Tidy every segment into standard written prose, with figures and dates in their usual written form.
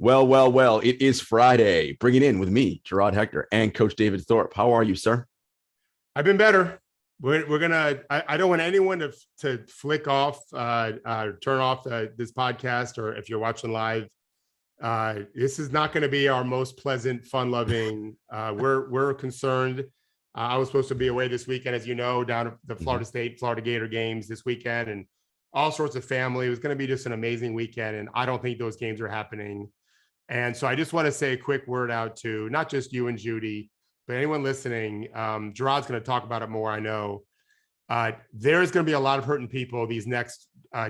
Well. It is Friday. Bring it in with me, Jarod Hector, and Coach David Thorpe. How are you, sir? I've been better. We're gonna. I don't want anyone to flick off, turn off this podcast, or if you're watching live, this is not going to be our most pleasant, fun-loving. We're concerned. I was supposed to be away this weekend, as you know, down at the Florida State, Florida Gator games this weekend, and all sorts of family. It was going to be just an amazing weekend, and I don't think those games are happening. And so I just want to say a quick word out to not just you and Judy, but anyone listening. Jarod's going to talk about it more, I know. There's going to be a lot of hurting people these next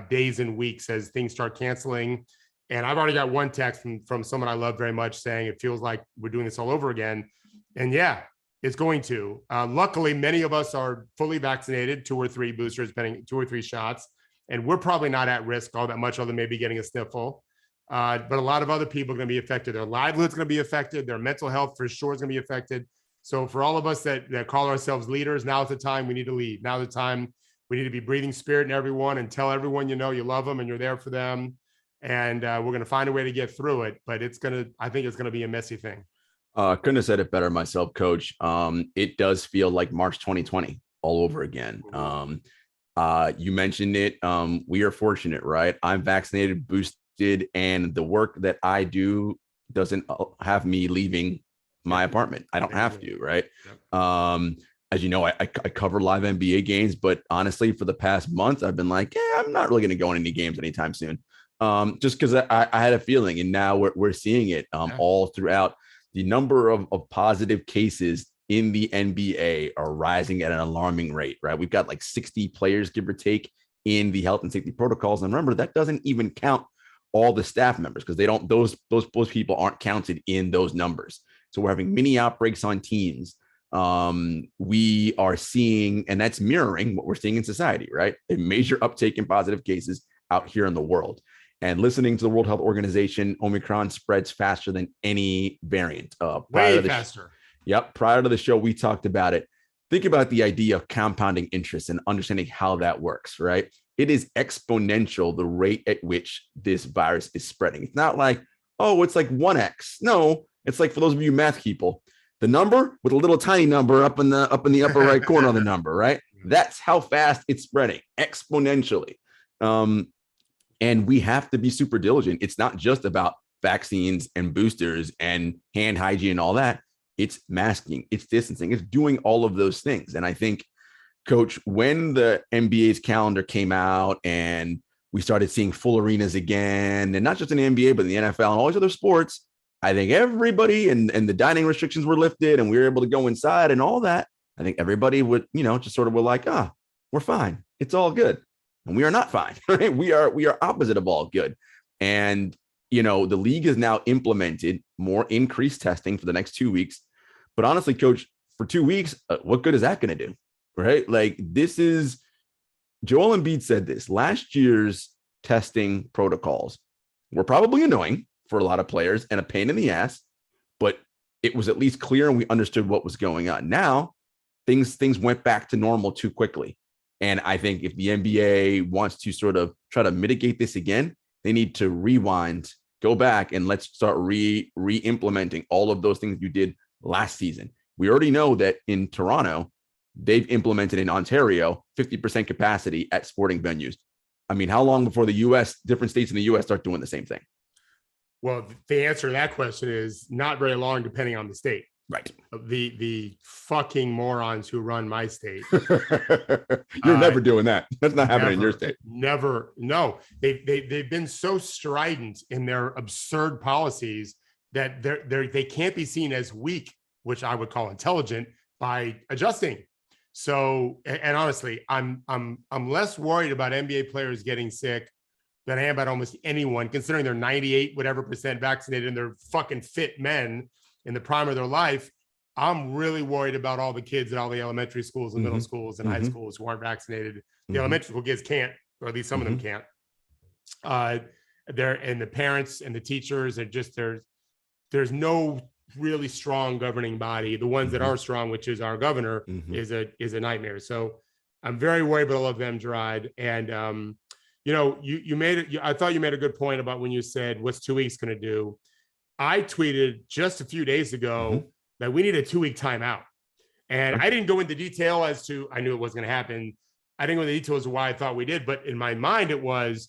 days and weeks as things start canceling. And I've already got one text from someone I love very much saying it feels like we're doing this all over again. And yeah, it's going to. Luckily, many of us are fully vaccinated, 2 or 3 boosters, depending 2 or 3 shots. And we're probably not at risk all that much, other than maybe getting a sniffle. But a lot of other people are going to be affected. Their livelihood's going to be affected. Their mental health for sure is going to be affected. So for all of us that call ourselves leaders, now's the time we need to lead. Now's the time we need to be breathing spirit in everyone and tell everyone you love them and you're there for them. And we're going to find a way to get through it. But I think it's going to be a messy thing. Couldn't have said it better myself, Coach. It does feel like March 2020 all over again. You mentioned it. We are fortunate, right? I'm vaccinated, boosted, and the work that I do doesn't have me leaving my apartment. I don't have to, right? Yep. As you know, I cover live NBA games, but honestly, for the past month, I've been like, I'm not really going to go in any games anytime soon. Just because I had a feeling, and now we're seeing it all throughout. The number of positive cases in the NBA are rising at an alarming rate, right? We've got like 60 players, give or take, in the health and safety protocols. And remember, that doesn't even count all the staff members, because they don't, those people aren't counted in those numbers. So we're having mini outbreaks on teams. We are seeing, and that's mirroring what we're seeing in society, right? A major uptake in positive cases out here in the world. And listening to the World Health Organization, Omicron spreads faster than any variant. Way faster. Prior to the show, we talked about it. Think about the idea of compounding interest and understanding how that works, right? It is exponential, the rate at which this virus is spreading. It's not like, it's like 1x. No, it's like, for those of you math people, the number with a little tiny number up in the upper right corner of the number, right? That's how fast it's spreading, exponentially. And we have to be super diligent. It's not just about vaccines and boosters and hand hygiene and all that. It's masking, it's distancing, it's doing all of those things. And I think, Coach, when the NBA's calendar came out and we started seeing full arenas again, and not just in the NBA, but in the NFL and all these other sports, I think everybody and the dining restrictions were lifted and we were able to go inside and all that. I think everybody would, just sort of were like, we're fine. It's all good. And we are not fine, right? We are opposite of all good. And, the league has now implemented more increased testing for the next 2 weeks. But honestly, Coach, for 2 weeks, what good is that going to do? Right? Like, Joel Embiid said this, last year's testing protocols were probably annoying for a lot of players and a pain in the ass, but it was at least clear and we understood what was going on. Now things went back to normal too quickly. And I think if the NBA wants to sort of try to mitigate this again, they need to rewind, go back, and let's start re-implementing all of those things you did last season. We already know that in Toronto, they've implemented in Ontario 50% capacity at sporting venues. I mean, how long before the U.S., different states in the U.S. start doing the same thing? Well, the answer to that question is not very long, depending on the state. Right. The fucking morons who run my state. You're never doing that. That's not happening in your state. Never. No, they've been so strident in their absurd policies that they can't be seen as weak, which I would call intelligent, by adjusting. So, and honestly, I'm less worried about NBA players getting sick than I am about almost anyone, considering they're 98 whatever percent vaccinated and they're fucking fit men in the prime of their life. I'm really worried about all the kids at all the elementary schools and middle schools and high schools who aren't vaccinated. The elementary school kids can't, or at least some of them can't. And the parents and the teachers are just, there's no really strong governing body. The ones that are strong, which is our governor, is a nightmare. So I'm very worried about all of them, Jarod. And you made it. I thought you made a good point about when you said, "What's 2 weeks going to do?" I tweeted just a few days ago that we need a 2-week timeout. And I didn't go into detail as to, I knew it wasn't going to happen. I didn't go into details of why I thought we did, but in my mind, it was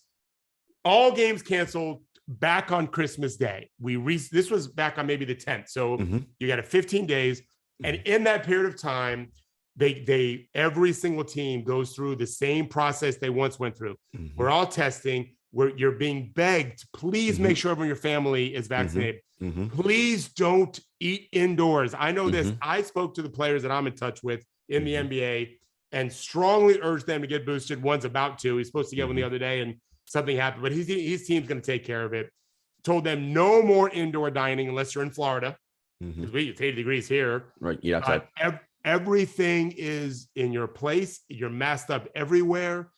all games canceled back on Christmas Day. This was back on maybe the 10th. So you got 15 days. And in that period of time, they every single team goes through the same process they once went through. We're all testing. You're being begged, please make sure everyone in your family is vaccinated. Please don't eat indoors. I know this. I spoke to the players that I'm in touch with in the NBA and strongly urged them to get boosted. One's about to. He's supposed to get one the other day and something happened, but his team's going to take care of it. Told them no more indoor dining unless you're in Florida. Because it's 80 degrees here. Right. Yeah. Outside. Everything is in your place. You're masked up everywhere.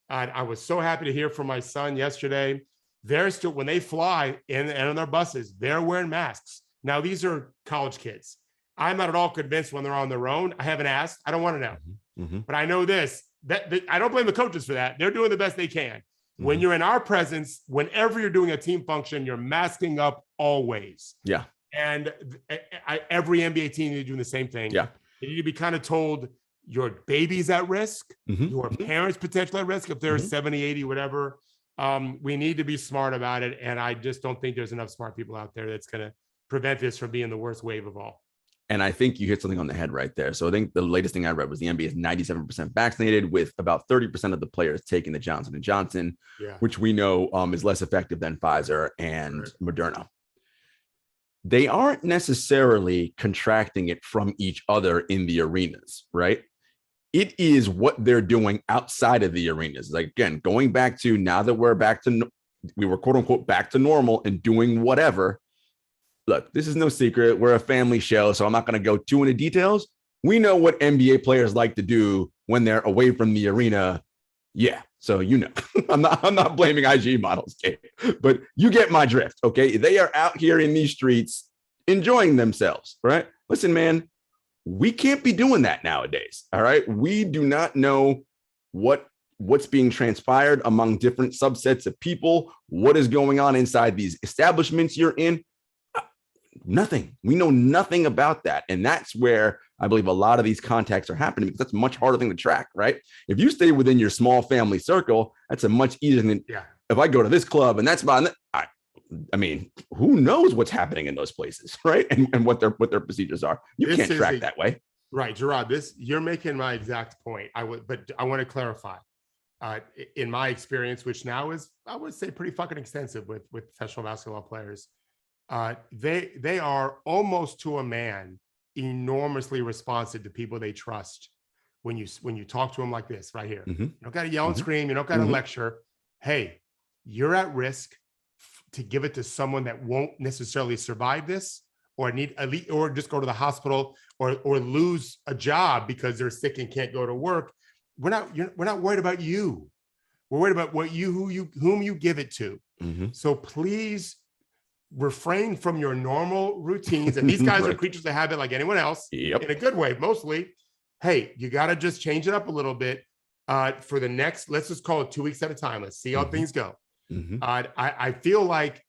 I was so happy to hear from my son yesterday. They're still, when they fly and on their buses, they're wearing masks. Now, these are college kids. I'm not at all convinced when they're on their own. I haven't asked. I don't want to know. But I know this, that I don't blame the coaches for that. They're doing the best they can. When you're in our presence, whenever you're doing a team function, you're masking up always. Yeah. And every NBA team is doing the same thing. Yeah. You need to be kind of told your baby's at risk, your parents potentially at risk if they're 70, 80, whatever. We need to be smart about it. And I just don't think there's enough smart people out there that's going to prevent this from being the worst wave of all. And I think you hit something on the head right there. So I think the latest thing I read was the NBA is 97% vaccinated, with about 30% of the players taking the Johnson & Johnson, which we know is less effective than Pfizer and Moderna. They aren't necessarily contracting it from each other in the arenas, right? It is what they're doing outside of the arenas. Like, again, going back to now that we were quote unquote back to normal and doing whatever. Look, this is no secret. We're a family show, so I'm not going to go too into details. We know what NBA players like to do when they're away from the arena. Yeah. So, I'm not blaming IG models, Kate, but you get my drift. Okay. They are out here in these streets enjoying themselves, right? Listen, man, we can't be doing that nowadays. All right. We do not know what's being transpired among different subsets of people, what is going on inside these establishments you're in. Nothing. We know nothing about that. And that's where I believe a lot of these contacts are happening, because that's a much harder thing to track, right? If you stay within your small family circle, that's a much easier than if I go to this club and that's about, I mean, who knows what's happening in those places, right? And what their procedures are. You can't track that way. Right, Jarod, you're making my exact point. But I want to clarify. In my experience, which now is, I would say, pretty fucking extensive with professional basketball players, they are almost to a man enormously responsive to people they trust when you talk to them like this right here. You don't got to yell and scream. You don't got to lecture. Hey, you're at risk to give it to someone that won't necessarily survive this, or just go to the hospital, or lose a job because they're sick and can't go to work. We're not worried about you. We're worried about whom you give it to. So please refrain from your normal routines. And these guys are creatures of habit like anyone else, in a good way, mostly. Hey, you got to just change it up a little bit for the next, let's just call it 2 weeks at a time. Let's see how things go. I feel like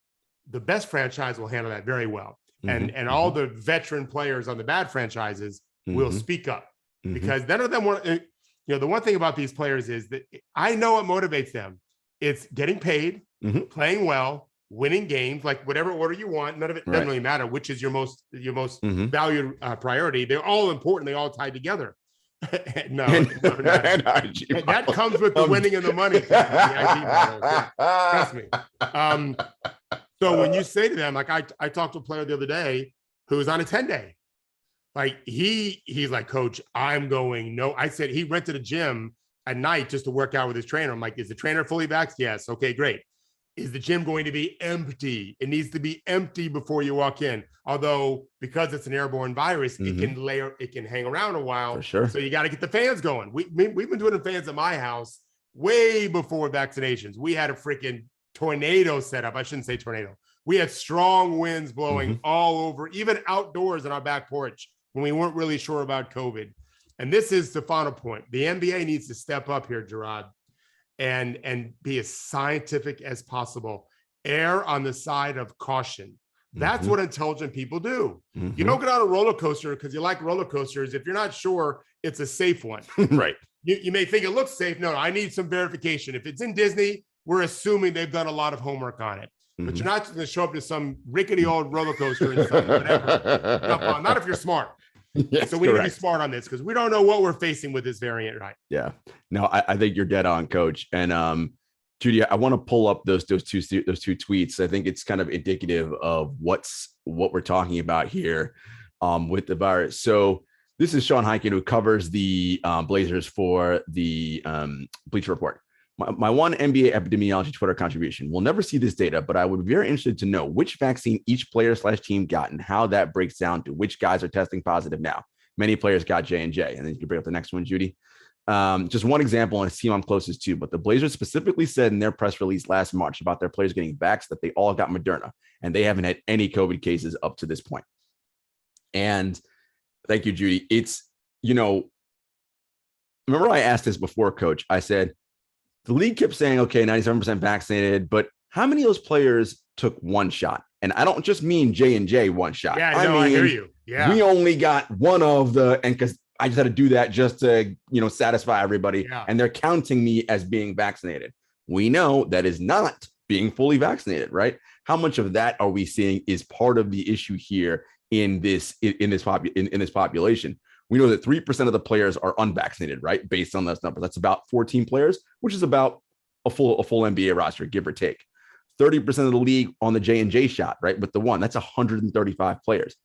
the best franchise will handle that very well. And all the veteran players on the bad franchises will speak up, because none of them want, the one thing about these players is that I know what motivates them. It's getting paid, playing well, winning games, like whatever order you want. None of it doesn't really matter which is your most valued priority. They're all important. They all tie together. No, that comes with the winning and the money. Trust me. So when you say to them, like I talked to a player the other day who was on a 10-day, like he's like, Coach, I'm going. No, I said he rented a gym at night just to work out with his trainer. I'm like, is the trainer fully vaxxed? Yes. Okay, great. Is the gym going to be empty? It needs to be empty before you walk in. Although, because it's an airborne virus, it can hang around a while. For sure. So you got to get the fans going. We've been doing the fans at my house way before vaccinations. We had a freaking tornado set up. I shouldn't say tornado. We had strong winds blowing all over, even outdoors on our back porch when we weren't really sure about COVID. And this is the final point. The NBA needs to step up here, Jarod, and be as scientific as possible. Err on the side of caution. That's what intelligent people do. You don't get on a roller coaster because you like roller coasters if you're not sure it's a safe one. Right. You may think it looks safe. No, I need some verification. If it's in Disney, we're assuming they've done a lot of homework on it. But you're not just going to show up to some rickety old roller coaster and some whatever. Jump on. Not if you're smart. Yes, so we need to be smart on this because we don't know what we're facing with this variant, right? Yeah. No, I think you're dead on, Coach. And Judy, I want to pull up those two tweets. I think it's kind of indicative of what we're talking about here with the virus. So this is Sean Heiken, who covers the Blazers for the Bleacher Report. My one NBA epidemiology Twitter contribution. We'll never see this data, but I would be very interested to know which vaccine each player/team got and how that breaks down to which guys are testing positive now. Many players got J&J. And then you can bring up the next one, Judy. Just one example on a team I'm closest to, but the Blazers specifically said in their press release last March about their players getting vaxxed that they all got Moderna, and they haven't had any COVID cases up to this point. And thank you, Judy. It's, remember I asked this before, Coach. I said, the league kept saying, okay, 97% vaccinated, but how many of those players took one shot? And I don't just mean J&J one shot. Yeah, I hear you. Yeah. We only got one of the, and because I just had to do that just to, satisfy everybody. Yeah. And they're counting me as being vaccinated. We know that is not being fully vaccinated, right? How much of that are we seeing is part of the issue here in this population? We know that 3% of the players are unvaccinated, right? Based on those numbers, that's about 14 players, which is about a full NBA roster, give or take. 30% of the league on the J&J shot, right? With the one, that's 135 players.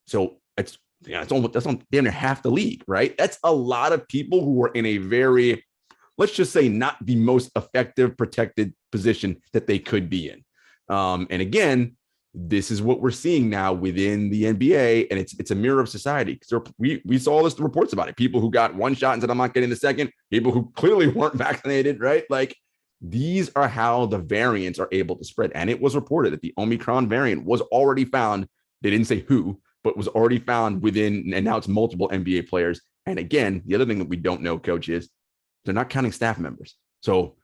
So that's damn near half the league, right? That's a lot of people who are in a very, let's just say, not the most effective protected position that they could be in. And again, this is what we're seeing now within the NBA, and it's a mirror of society. Because we saw all this reports about it. People who got one shot and said, I'm not getting the second. People who clearly weren't vaccinated, right? Like, these are how the variants are able to spread. And it was reported that the Omicron variant was already found. They didn't say who, but was already found within, and now it's multiple NBA players. And again, the other thing that we don't know, Coach, is they're not counting staff members. So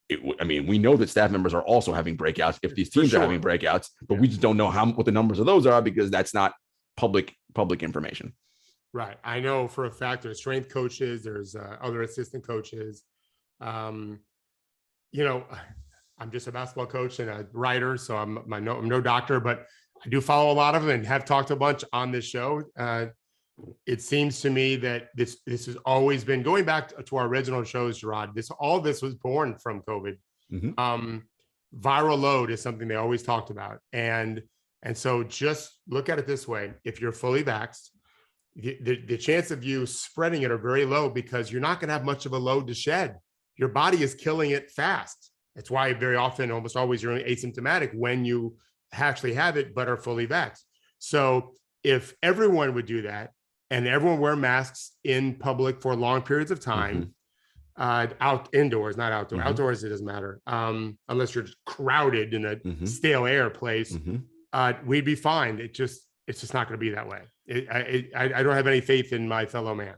we know that staff members are also having breakouts if these teams are having breakouts, but we just don't know what the numbers of those are because that's not public information. Right. I know for a fact there's strength coaches, there's other assistant coaches. I'm just a basketball coach and a writer, so I'm no doctor, but I do follow a lot of them and have talked a bunch on this show. It seems to me that this has always been going back to our original shows, Jarod. All this was born from COVID. Viral load is something they always talked about, and so just look at it this way: if you're fully vaxxed, the chance of you spreading it are very low because you're not going to have much of a load to shed. Your body is killing it fast. That's why very often, almost always, you're asymptomatic when you actually have it, but are fully vaxxed. So if everyone would do that, and everyone wear masks in public for long periods of time, indoors, not outdoors. Outdoors, it doesn't matter. Unless you're crowded in a stale air place, we'd be fine. It's just not going to be that way. I don't have any faith in my fellow man.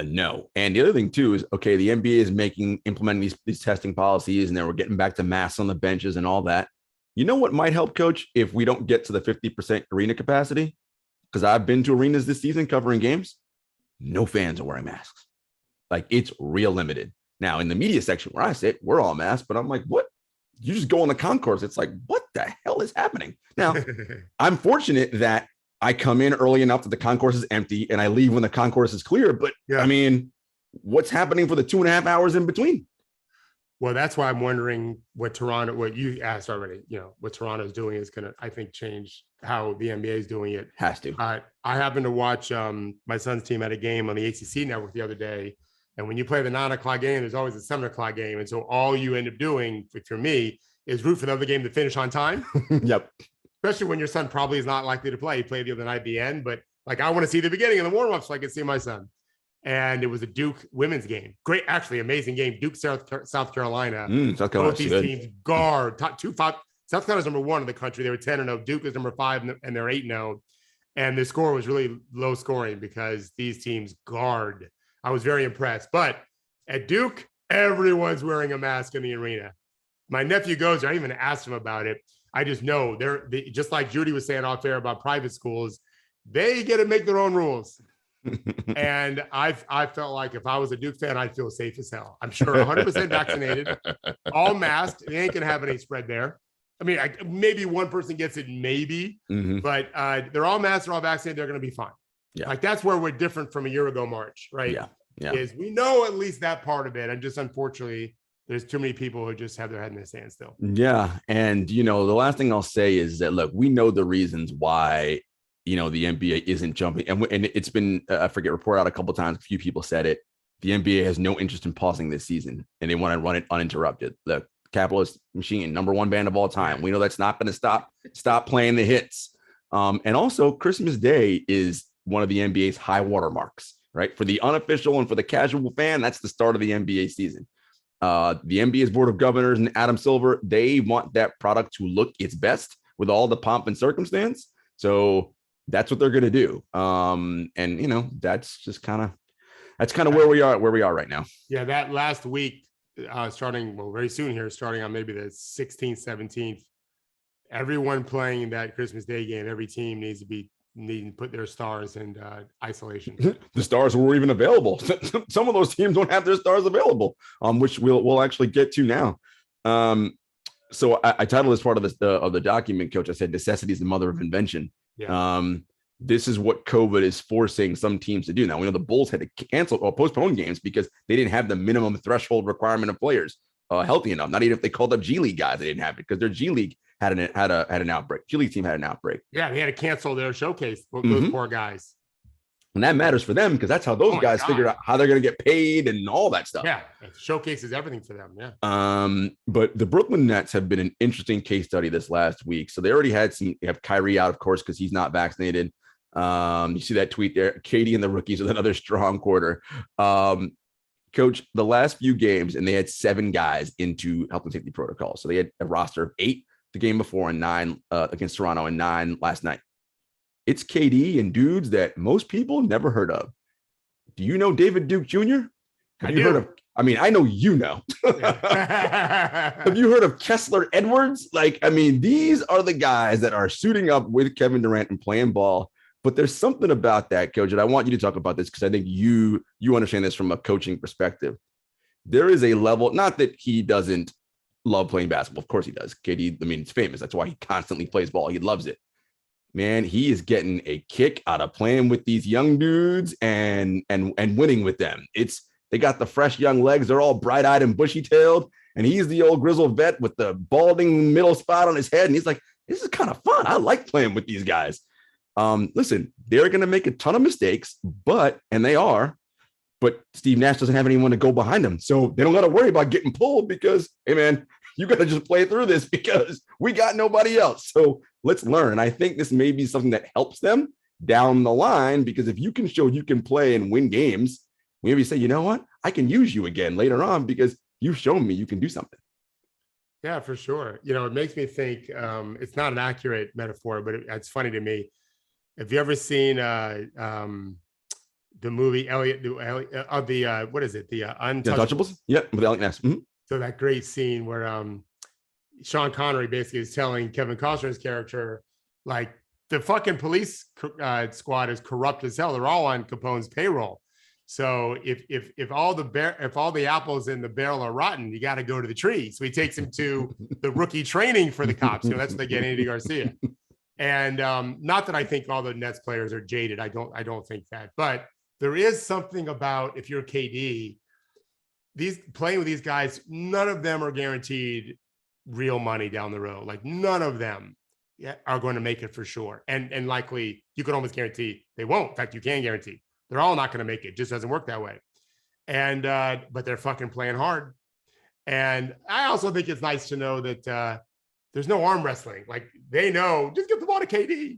No. And the other thing too is, okay, the NBA is implementing these testing policies, and then we're getting back to masks on the benches and all that. You know what might help, Coach, if we don't get to the 50% arena capacity? Because I've been to arenas this season covering games, no fans are wearing masks. Like, it's real limited. Now, in the media section where I sit, we're all masked, but I'm like, what? You just go on the concourse. It's like, what the hell is happening? Now, I'm fortunate that I come in early enough that the concourse is empty and I leave when the concourse is clear. But I mean, what's happening for the 2.5 hours in between? Well, that's why I'm wondering what you asked already, what Toronto's doing is going to, I think, change how the NBA is doing it. Has to. I happened to watch my son's team at a game on the ACC network the other day. And when you play the 9:00 game, there's always a 7:00 game. And so all you end up doing for me is root for the other game to finish on time. Yep. Especially when your son probably is not likely to play. He played the other night at the end, but like, I want to see the beginning of the warm-up so I can see my son. And it was a Duke women's game. Great, actually amazing game. Duke, South Carolina. South Carolina. Both these teams guard. South Carolina's number 1 in the country. They were 10-0. Duke is number 5, and they're 8-0. And the score was really low scoring because these teams guard. I was very impressed. But at Duke, everyone's wearing a mask in the arena. My nephew goes there. I even asked him about it. I just know they just like Judy was saying off air about private schools, they get to make their own rules. And I felt like if I was a Duke fan, I'd feel safe as hell. I'm sure 100% vaccinated, all masked. They ain't gonna have any spread there. I mean, maybe one person gets it, maybe, but they're all masked, they're all vaccinated. They're gonna be fine. Yeah. Like that's where we're different from a year ago, March, right? Yeah. Is we know at least that part of it, and just unfortunately, there's too many people who just have their head in the sand still. Yeah, and the last thing I'll say is that look, we know the reasons why the NBA isn't jumping, and it's been I forget reported out a couple of times. A few people said it. The NBA has no interest in pausing this season, and they want to run it uninterrupted. The capitalist machine, number one band of all time. We know that's not going to stop playing the hits. And also, Christmas Day is one of the NBA's high water marks, right? For the unofficial and for the casual fan, that's the start of the NBA season. The NBA's board of governors and Adam Silver, they want that product to look its best with all the pomp and circumstance. So that's what they're going to do. And that's just kind of where we are right now. Yeah. That last week, starting very soon here, starting on maybe the 16th, 17th, everyone playing that Christmas Day game, every team needs to put their stars in isolation. The stars were even available. Some of those teams don't have their stars available, which we'll actually get to now. So I titled this part of the document, Coach. I said necessity is the mother of invention. Yeah. This is what COVID is forcing some teams to do. Now we know the Bulls had to cancel or postpone games because they didn't have the minimum threshold requirement of players healthy enough. Not even if they called up G League guys, they didn't have it because their G League had an outbreak. G League team had an outbreak. Yeah, they had to cancel their showcase. Those poor guys. And that matters for them because that's how those guys figure out how they're going to get paid and all that stuff. Yeah, showcase is everything for them. Yeah. But the Brooklyn Nets have been an interesting case study this last week. So they already had they have Kyrie out, of course, because he's not vaccinated. You see that tweet there, Katie and the rookies with another strong quarter. Coach, the last few games, and they had 7 guys into health and safety protocol. So they had a roster of 8 the game before and 9 against Toronto and 9 last night. It's KD and dudes that most people never heard of. Do you know David Duke Jr.? Have you heard of? I mean, I know you know. Have you heard of Kessler Edwards? These are the guys that are suiting up with Kevin Durant and playing ball. But there's something about that, Coach, and I want you to talk about this because I think you understand this from a coaching perspective. There is a level, not that he doesn't love playing basketball. Of course he does. KD, it's famous. That's why he constantly plays ball. He loves it. Man, he is getting a kick out of playing with these young dudes and winning with them. They got the fresh young legs. They're all bright-eyed and bushy-tailed. And he's the old grizzled vet with the balding middle spot on his head. And he's like, this is kind of fun. I like playing with these guys. Listen, they're going to make a ton of mistakes, but Steve Nash doesn't have anyone to go behind him. So they don't got to worry about getting pulled because, hey, man, you got to just play through this because we got nobody else. So let's learn. And I think this may be something that helps them down the line because if you can show you can play and win games, maybe say, you know what, I can use you again later on because you've shown me you can do something. Yeah, for sure. It makes me think it's not an accurate metaphor, but it's funny to me. Have you ever seen the movie Elliot of the what is it? The Untouchables? Yeah, with Elliot Ness. Mm-hmm. So that great scene where Sean Connery basically is telling Kevin Costner's character, like, the fucking police squad is corrupt as hell. They're all on Capone's payroll. So if all the apples in the barrel are rotten, you got to go to the tree. So he takes him to the rookie training for the cops. That's what they get Andy Garcia. And not that I think all the Nets players are jaded. I don't think that, but there is something about if you're KD, playing with these guys, none of them are guaranteed real money down the road. Like none of them are going to make it for sure. And likely you could almost guarantee they won't. In fact, you can guarantee they're all not going to make it. It just doesn't work that way. And, but they're fucking playing hard. And I also think it's nice to know that there's no arm wrestling. Like they know, just get the ball to KD.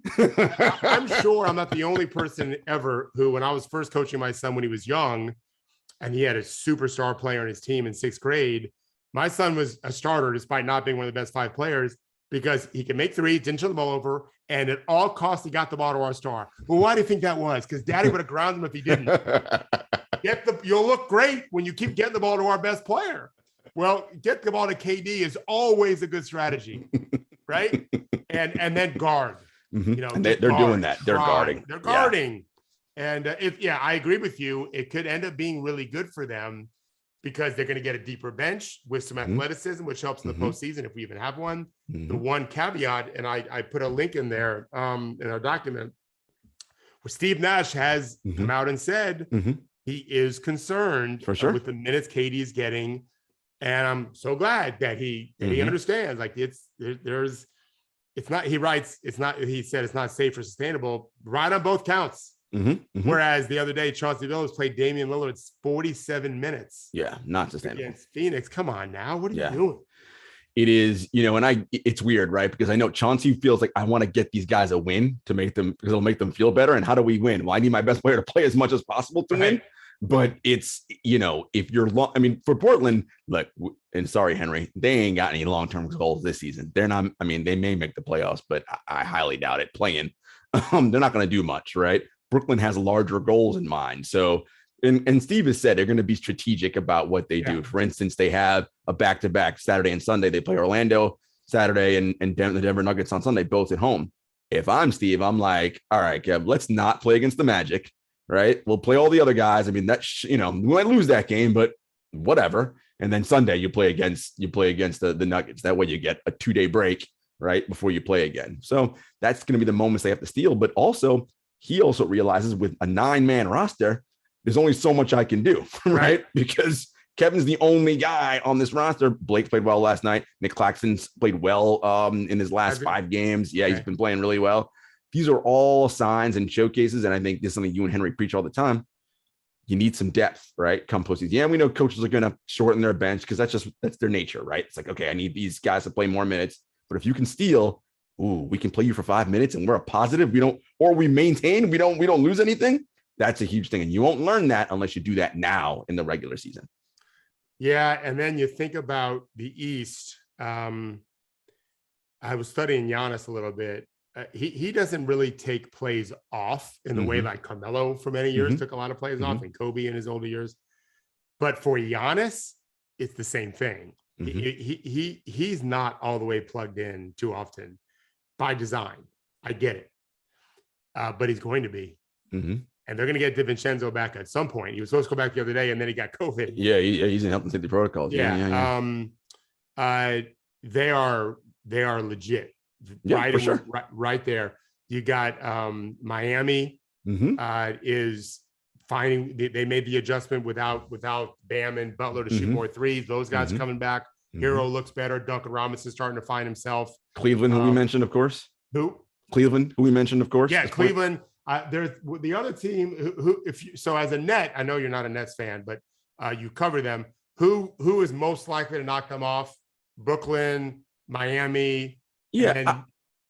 I'm sure I'm not the only person ever who, when I was first coaching my son when he was young, and he had a superstar player on his team in 6th grade, my son was a starter despite not being one of the best 5 players because he can make threes, didn't turn the ball over, and at all costs he got the ball to our star. Well, why do you think that was? Because Daddy would have grounded him if he didn't. You'll look great when you keep getting the ball to our best player. Well, get the ball to KD is always a good strategy. right? And then guard. Mm-hmm. You know, and they're doing that. They're guarding. They're guarding. Yeah. And I agree with you. It could end up being really good for them because they're going to get a deeper bench with some athleticism, which helps in the postseason if we even have one. The one caveat, and I put a link in there in our document, where Steve Nash has come out and said he is concerned for sure with the minutes Katie is getting. And I'm so glad that he understands. Like he said it's not safe or sustainable, right on both counts. Whereas the other day, Chauncey Billups played Damian Lillard 47 minutes. Yeah, not sustainable. Against Phoenix. Come on now. What are you doing? It is, it's weird, right? Because I know Chauncey feels like I want to get these guys a win to make them, because it'll make them feel better. And how do we win? Well, I need my best player to play as much as possible to win. But it's, if you're for Portland, look, and sorry, Henry, they ain't got any long-term goals this season. They're not, they may make the playoffs, but I highly doubt it playing. They're not going to do much, right? Brooklyn has larger goals in mind. So, and Steve has said they're going to be strategic about what they do. For instance, they have a back-to-back Saturday and Sunday. They play Orlando Saturday and the Denver Nuggets on Sunday, both at home. If I'm Steve, I'm like, all right, Kev, let's not play against the Magic, right? We'll play all the other guys. We might lose that game, but whatever. And then Sunday you play against the Nuggets. That way you get a 2-day break, right, before you play again. So that's going to be the moments they have to steal. But also, he also realizes with a 9-man roster, there's only so much I can do, right? Because Kevin's the only guy on this roster. Blake played well last night. Nick Claxton's played well in his last 5 games. Yeah, he's been playing really well. These are all signs and showcases, and I think this is something you and Henry preach all the time. You need some depth, right? Come postseason. Yeah, we know coaches are going to shorten their bench because that's their nature, right? It's like, okay, I need these guys to play more minutes. But if you can steal, we can play you for 5 minutes and we're a positive. We maintain. We don't lose anything. That's a huge thing. And you won't learn that unless you do that now in the regular season. Yeah. And then you think about the East. I was studying Giannis a little bit. He doesn't really take plays off in the way like Carmelo for many years took a lot of plays off, and Kobe in his older years. But for Giannis, it's the same thing. He's not all the way plugged in too often by design. I get it. But he's going to be. And they're going to get DiVincenzo back at some point. He was supposed to go back the other day, and then he got COVID. Yeah, he's in health and safety protocols. Yeah. They are legit. Yeah, for sure. Right there. You got Miami is finding. They made the adjustment without Bam and Butler to shoot more threes. Those guys are coming back. Hero looks better. Duncan Robinson starting to find himself. Cleveland, who we mentioned, of course. Cleveland, who we mentioned, of course. Yeah, Cleveland. There's the other team who as a net, I know you're not a Nets fan, but you cover them. Who is most likely to knock them off? Brooklyn, Miami, and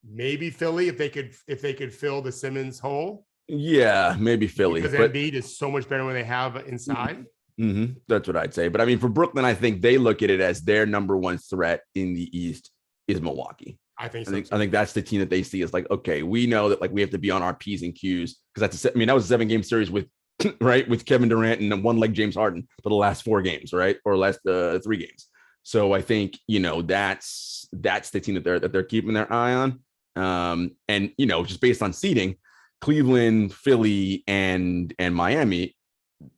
maybe Philly if they could fill the Simmons hole. Yeah, maybe Philly. Because Embiid is so much better when they have inside. That's what I'd say. But for Brooklyn, I think they look at it as their number one threat in the East is Milwaukee. I think that's the team that they see as like, okay, we know that like we have to be on our P's and Q's because that was a 7-game series with Kevin Durant and one leg James Harden for the last 4 games, right? Or last 3 games. So I think, that's the team that they're keeping their eye on. And just based on seeding, Cleveland, Philly, and Miami,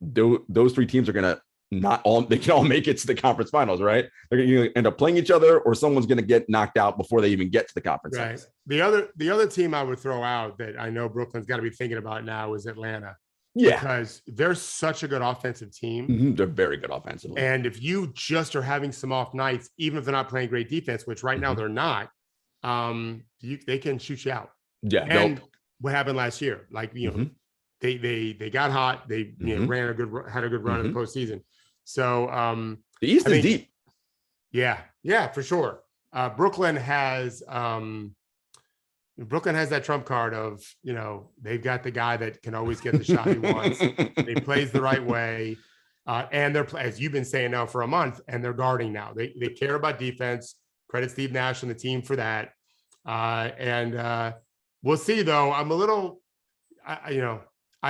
those 3 teams are going to they can all make it to the conference finals, right? They're going to end up playing each other, or someone's going to get knocked out before they even get to the conference. Right. The other team I would throw out that I know Brooklyn's got to be thinking about now is Atlanta. Yeah, because they're such a good offensive team. They're very good offensively. And if you just are having some off nights, even if they're not playing great defense, which right now they're not, they can shoot you out. Yeah. And what happened last year? Like they got hot. They had a good run in the postseason. So the East is deep. Yeah, for sure. Brooklyn has that trump card of, they've got the guy that can always get the shot he wants. He plays the right way. And they're, as you've been saying now for a month, and they're guarding now. They care about defense. Credit Steve Nash and the team for that. And we'll see, though. I'm a little, I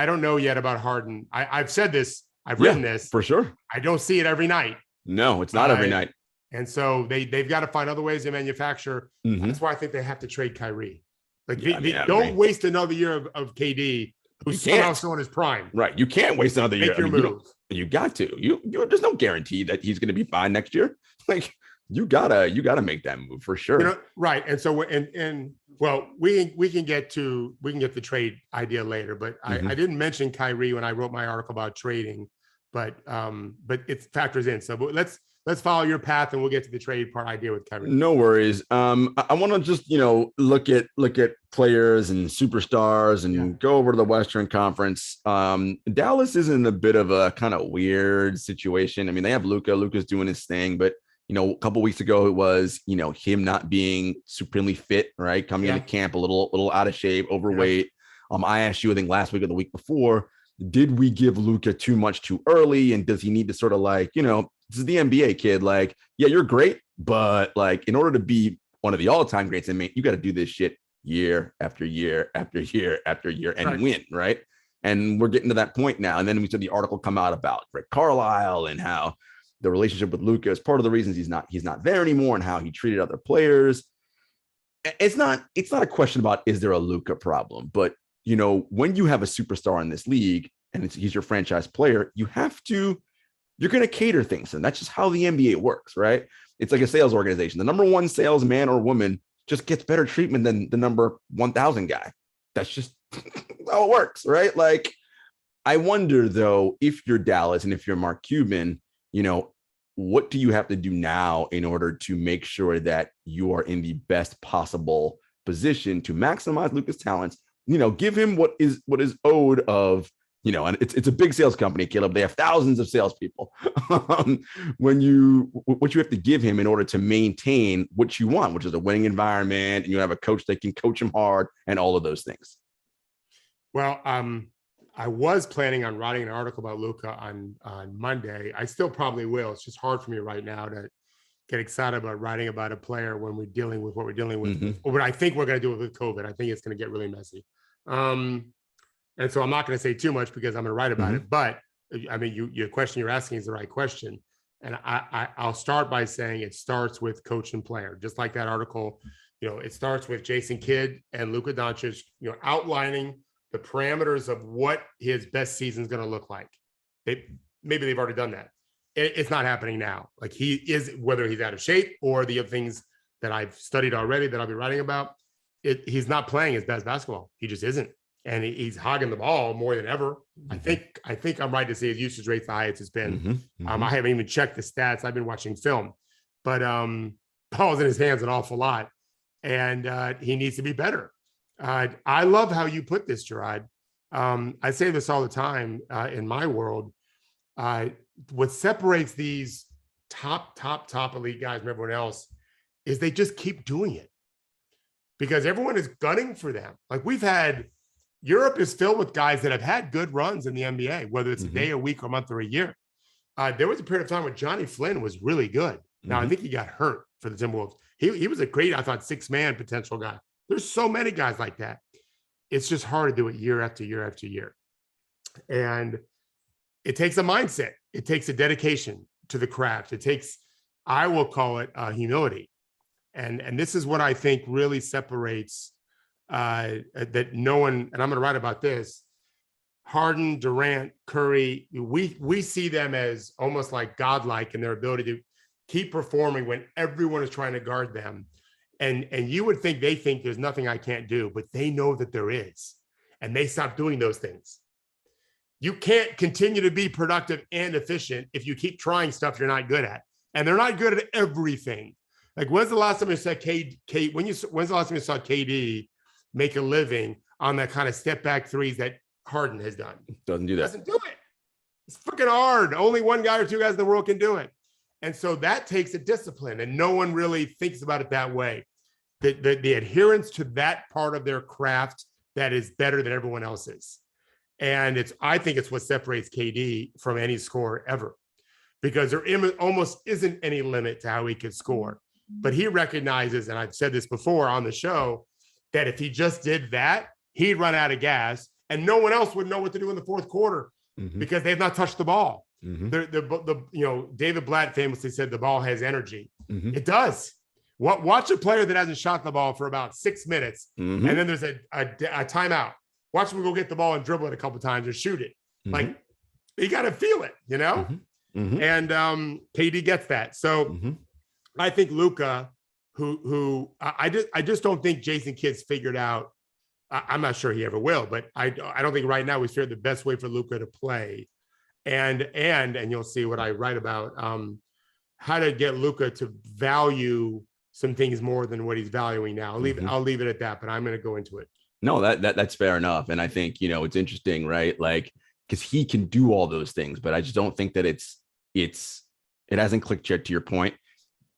don't know yet about Harden. I've said this. I've written this. For sure. I don't see it every night. No, it's not every night. And so they've got to find other ways to manufacture. Mhm. That's why I think they have to trade Kyrie. Like Yeah, I mean, I don't agree. waste another year of KD, You who's somehow can't. still in his prime. Right. You can't waste another year. Make your I mean, move. you got to. There's no guarantee that he's going to be fine next year. Like you gotta make that move for sure. Right. And so well, we can get the trade idea later, but I didn't mention Kyrie when I wrote my article about trading, but it factors in. So let's follow your path and we'll get to the trade part idea with Kyrie. No worries. I want to just look at players and superstars and go over to the Western Conference. Dallas is in a bit of a kind of weird situation. I mean, they have Luka. Luka's doing his thing, but a couple weeks ago it was him not being supremely fit, right? Coming into camp a little out of shape, overweight. I asked you, I think last week or the week before, did we give Luka too much too early, and does he need to sort of this is the NBA, kid. Like, yeah, you're great, but like, in order to be one of the all-time greats, I mean, you got to do this shit year after year after year after year and win, right? And we're getting to that point now. And then we saw the article come out about Rick Carlisle and how the relationship with Luka is part of the reasons he's not there anymore, and how he treated other players. It's not a question about is there a Luka problem, but when you have a superstar in this league and he's your franchise player, you're going to cater things. And that's just how the NBA works, right? It's like a sales organization. The number one salesman or woman just gets better treatment than the number 1,000 guy. That's just how it works, right? Like, I wonder, though, if you're Dallas and if you're Mark Cuban, what do you have to do now in order to make sure that you are in the best possible position to maximize Luka's talents? Give him what is owed of, and it's a big sales company, Caleb. They have thousands of salespeople. What you have to give him in order to maintain what you want, which is a winning environment, and you have a coach that can coach him hard and all of those things. Well, I was planning on writing an article about Luka on Monday. I still probably will. It's just hard for me right now to get excited about writing about a player when we're dealing with what we're dealing with. Or what I think we're going to do with COVID. I think it's going to get really messy. And so I'm not going to say too much because I'm going to write about it. But I mean, your question you're asking is the right question. And I'll start by saying it starts with coach and player, just like that article. It starts with Jason Kidd and Luka Doncic, outlining the parameters of what his best season is going to look like. Maybe they've already done that. It's not happening now. Like, he is, whether he's out of shape or the other things that I've studied already that I'll be writing about, he's not playing his best basketball. He just isn't. And he's hogging the ball more than ever. I think I'm right to say his usage rate's the highest it's been. I haven't even checked the stats. I've been watching film, but ball's in his hands an awful lot, and he needs to be better. I love how you put this, Jarod. I say this all the time in my world. What separates these top elite guys from everyone else is they just keep doing it, because everyone is gunning for them. Like, Europe is filled with guys that have had good runs in the NBA, whether it's a day, a week, or a month, or a year. There was a period of time when Johnny Flynn was really good. Now, I think he got hurt for the Timberwolves. He was a great, I thought, 6-man potential guy. There's so many guys like that. It's just hard to do it year after year after year. And it takes a mindset. It takes a dedication to the craft. It takes, I will call it, humility. And this is what I think really separates that no one, and I'm going to write about this, Harden, Durant, Curry, we see them as almost like godlike in their ability to keep performing when everyone is trying to guard them. And you would think they think there's nothing I can't do, but they know that there is, and they stop doing those things. You can't continue to be productive and efficient if you keep trying stuff you're not good at, and they're not good at everything. Like, when's the last time you saw when's the last time you saw KD make a living on that kind of step back threes that Harden has done? Doesn't do that. Doesn't do it. It's freaking hard. Only one guy or two guys in the world can do it. And so that takes a discipline, and no one really thinks about it that way. The adherence to that part of their craft that is better than everyone else's. And I think it's what separates KD from any scorer ever, because there almost isn't any limit to how he could score. But he recognizes, and I've said this before on the show, that if he just did that, he'd run out of gas and no one else would know what to do in the fourth quarter. because they've not touched the ball. David Blatt famously said the ball has energy. It does. Watch a player that hasn't shot the ball for about 6 minutes, and then there's a timeout. Watch him go get the ball and dribble it a couple times or shoot it. Like, you got to feel it, And KD gets that. So I think Luka, who I just don't think Jason Kidd's figured out. I'm not sure he ever will, but I don't think right now we figured the best way for Luka to play. And you'll see what I write about how to get Luka to value some things more than what he's valuing now. I'll leave it at that, but I'm going to go into it. No, that's fair enough. And I think, it's interesting, right? Like, because he can do all those things, but I just don't think that it hasn't clicked yet, to your point.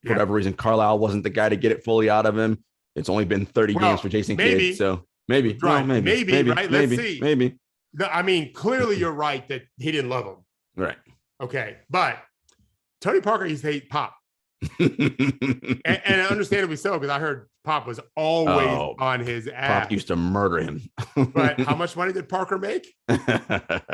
For whatever reason, Carlisle wasn't the guy to get it fully out of him. It's only been 30 games for Jason Kidd. So maybe, right. Maybe, right? Let's see. Maybe. I mean, clearly you're right that he didn't love him. Right. Okay. But Tony Parker used to hate Pop. and understandably so, because I heard Pop was always on his ass. Pop used to murder him. But how much money did Parker make? Let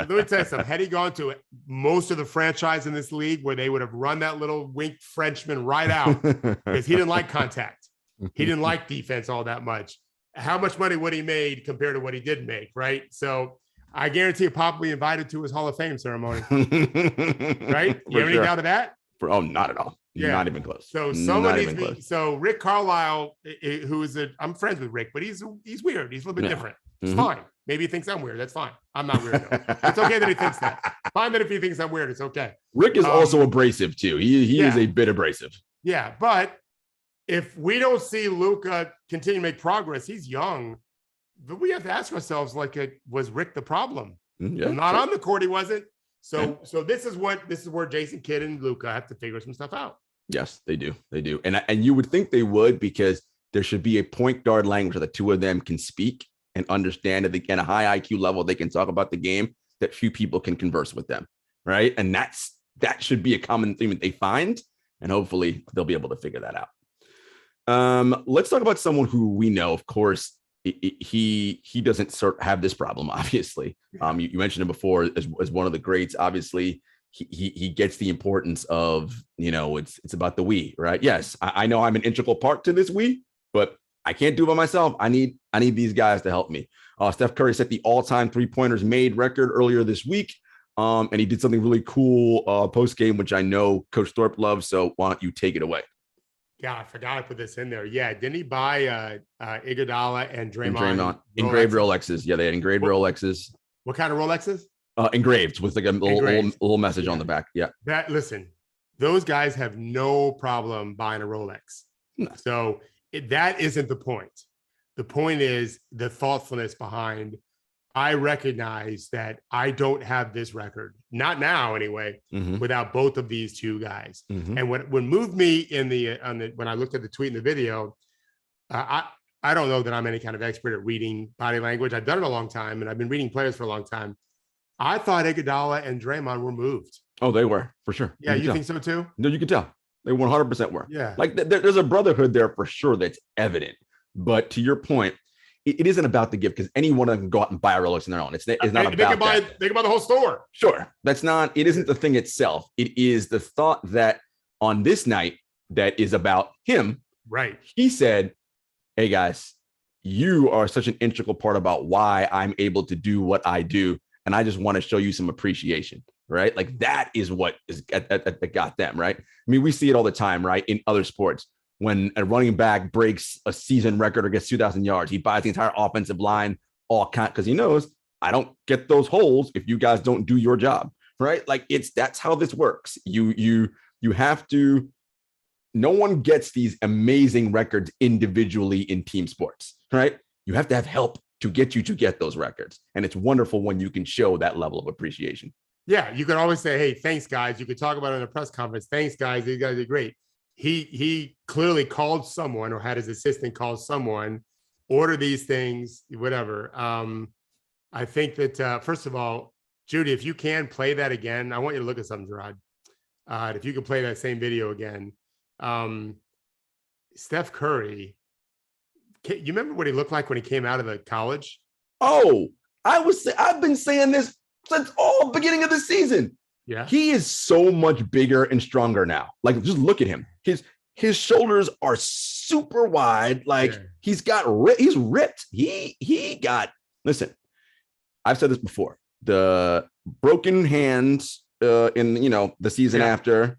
me tell you something. Had he gone to most of the franchise in this league where they would have run that little wink Frenchman right out because he didn't like contact. He didn't like defense all that much. How much money would he made compared to what he did make, right? So I guarantee you Pop will be invited to his Hall of Fame ceremony. Right? You have any doubt of that? Not at all. Yeah. Not even close. So so Rick Carlisle, who is I'm friends with Rick, but he's weird. He's a little bit different. It's fine. Maybe he thinks I'm weird. That's fine. I'm not weird though. It's okay that he thinks that. Fine that if he thinks I'm weird, it's okay. Rick is also abrasive too. He is a bit abrasive. Yeah, but if we don't see Luka continue to make progress, he's young. But we have to ask ourselves, was Rick the problem? Not on the court, he wasn't. So this is where Jason Kidd and Luka have to figure some stuff out. Yes, they do. And you would think they would, because there should be a point guard language that the two of them can speak and understand at a high IQ level. They can talk about the game that few people can converse with them. Right. And that should be a common theme that they find. And hopefully they'll be able to figure that out. Let's talk about someone who we know, of course, he doesn't have this problem, obviously. You mentioned him before as one of the greats. Obviously, he gets the importance of, it's about the we, right? Yes, I know I'm an integral part to this we, but I can't do it by myself. I need these guys to help me. Steph Curry set the all-time three-pointers made record earlier this week. And he did something really cool post-game, which I know Coach Thorpe loves. So why don't you take it away? Yeah, I forgot to put this in there. Yeah, didn't he buy Iguodala and Draymond engraved Rolexes? Yeah, they had engraved Rolexes. What kind of Rolexes? Engraved with like a little message on the back. Yeah. Listen, those guys have no problem buying a Rolex. No. So that isn't the point. The point is the thoughtfulness behind. I recognize that I don't have this record, not now anyway, without both of these two guys. And what moved me when I looked at the tweet and the video, I don't know that I'm any kind of expert at reading body language. I've done it a long time, and I've been reading players for a long time. I thought Iguodala and Draymond were moved. Oh, they were, for sure. Yeah, you think so too? No, you can tell. They 100% were. Yeah. Like there's a brotherhood there for sure that's evident. But to your point, it isn't about the gift, because any one of them can go out and buy a Rolex on their own. It's not about that. They can buy the whole store. Sure. It isn't the thing itself. It is the thought that on this night that is about him. Right. He said, hey guys, you are such an integral part about why I'm able to do what I do. And I just want to show you some appreciation, right? Like that is what got them, right? I mean, we see it all the time, right? In other sports, when a running back breaks a season record or gets 2,000 yards, he buys the entire offensive line, because he knows I don't get those holes if you guys don't do your job, right? Like that's how this works. You have to. No one gets these amazing records individually in team sports, right? You have to have help to get those records. And it's wonderful when you can show that level of appreciation. Yeah. You can always say, hey, thanks guys. You could talk about it in a press conference. Thanks guys. These guys are great. He clearly called someone, or had his assistant call someone, order these things, whatever. I think that, first of all, Judy, if you can play that again, I want you to look at something, Jarod. If you can play that same video again, Steph Curry, you remember what he looked like when he came out of the college? Oh, I've been saying this since all beginning of the season. Yeah. He is so much bigger and stronger now. Like, just look at him. His shoulders are super wide. Like, he's ripped. He got, listen, I've said this before. The broken hands in the season after,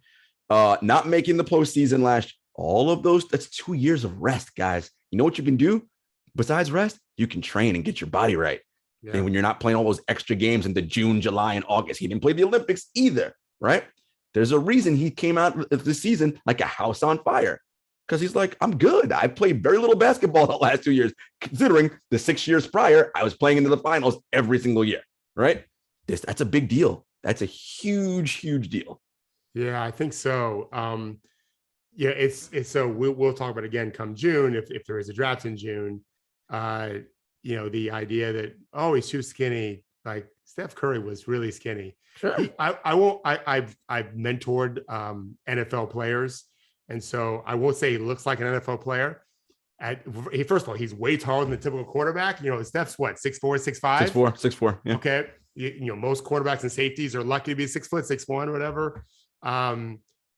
not making the postseason last, all of those, that's 2 years of rest, guys. You know what you can do besides rest? You can train and get your body right. Yeah. And when you're not playing all those extra games into June, July, and August, he didn't play the Olympics either, right? There's a reason he came out of the season like a house on fire, because he's like, I'm good. I played very little basketball the last 2 years, considering the 6 years prior, I was playing into the finals every single year, right? That's a big deal. That's a huge, huge deal. Yeah, I think so. Yeah, it's so we'll talk about it again come June if there is a draft in June. The idea that he's too skinny. Like Steph Curry was really skinny. Sure. I've mentored NFL players, and so I won't say he looks like an NFL player. First of all, he's way taller than the typical quarterback. Steph's what, 6'4", 6'5"? 6'4". Yeah. Okay. Most quarterbacks and safeties are lucky to be 6 foot, 6'1", whatever.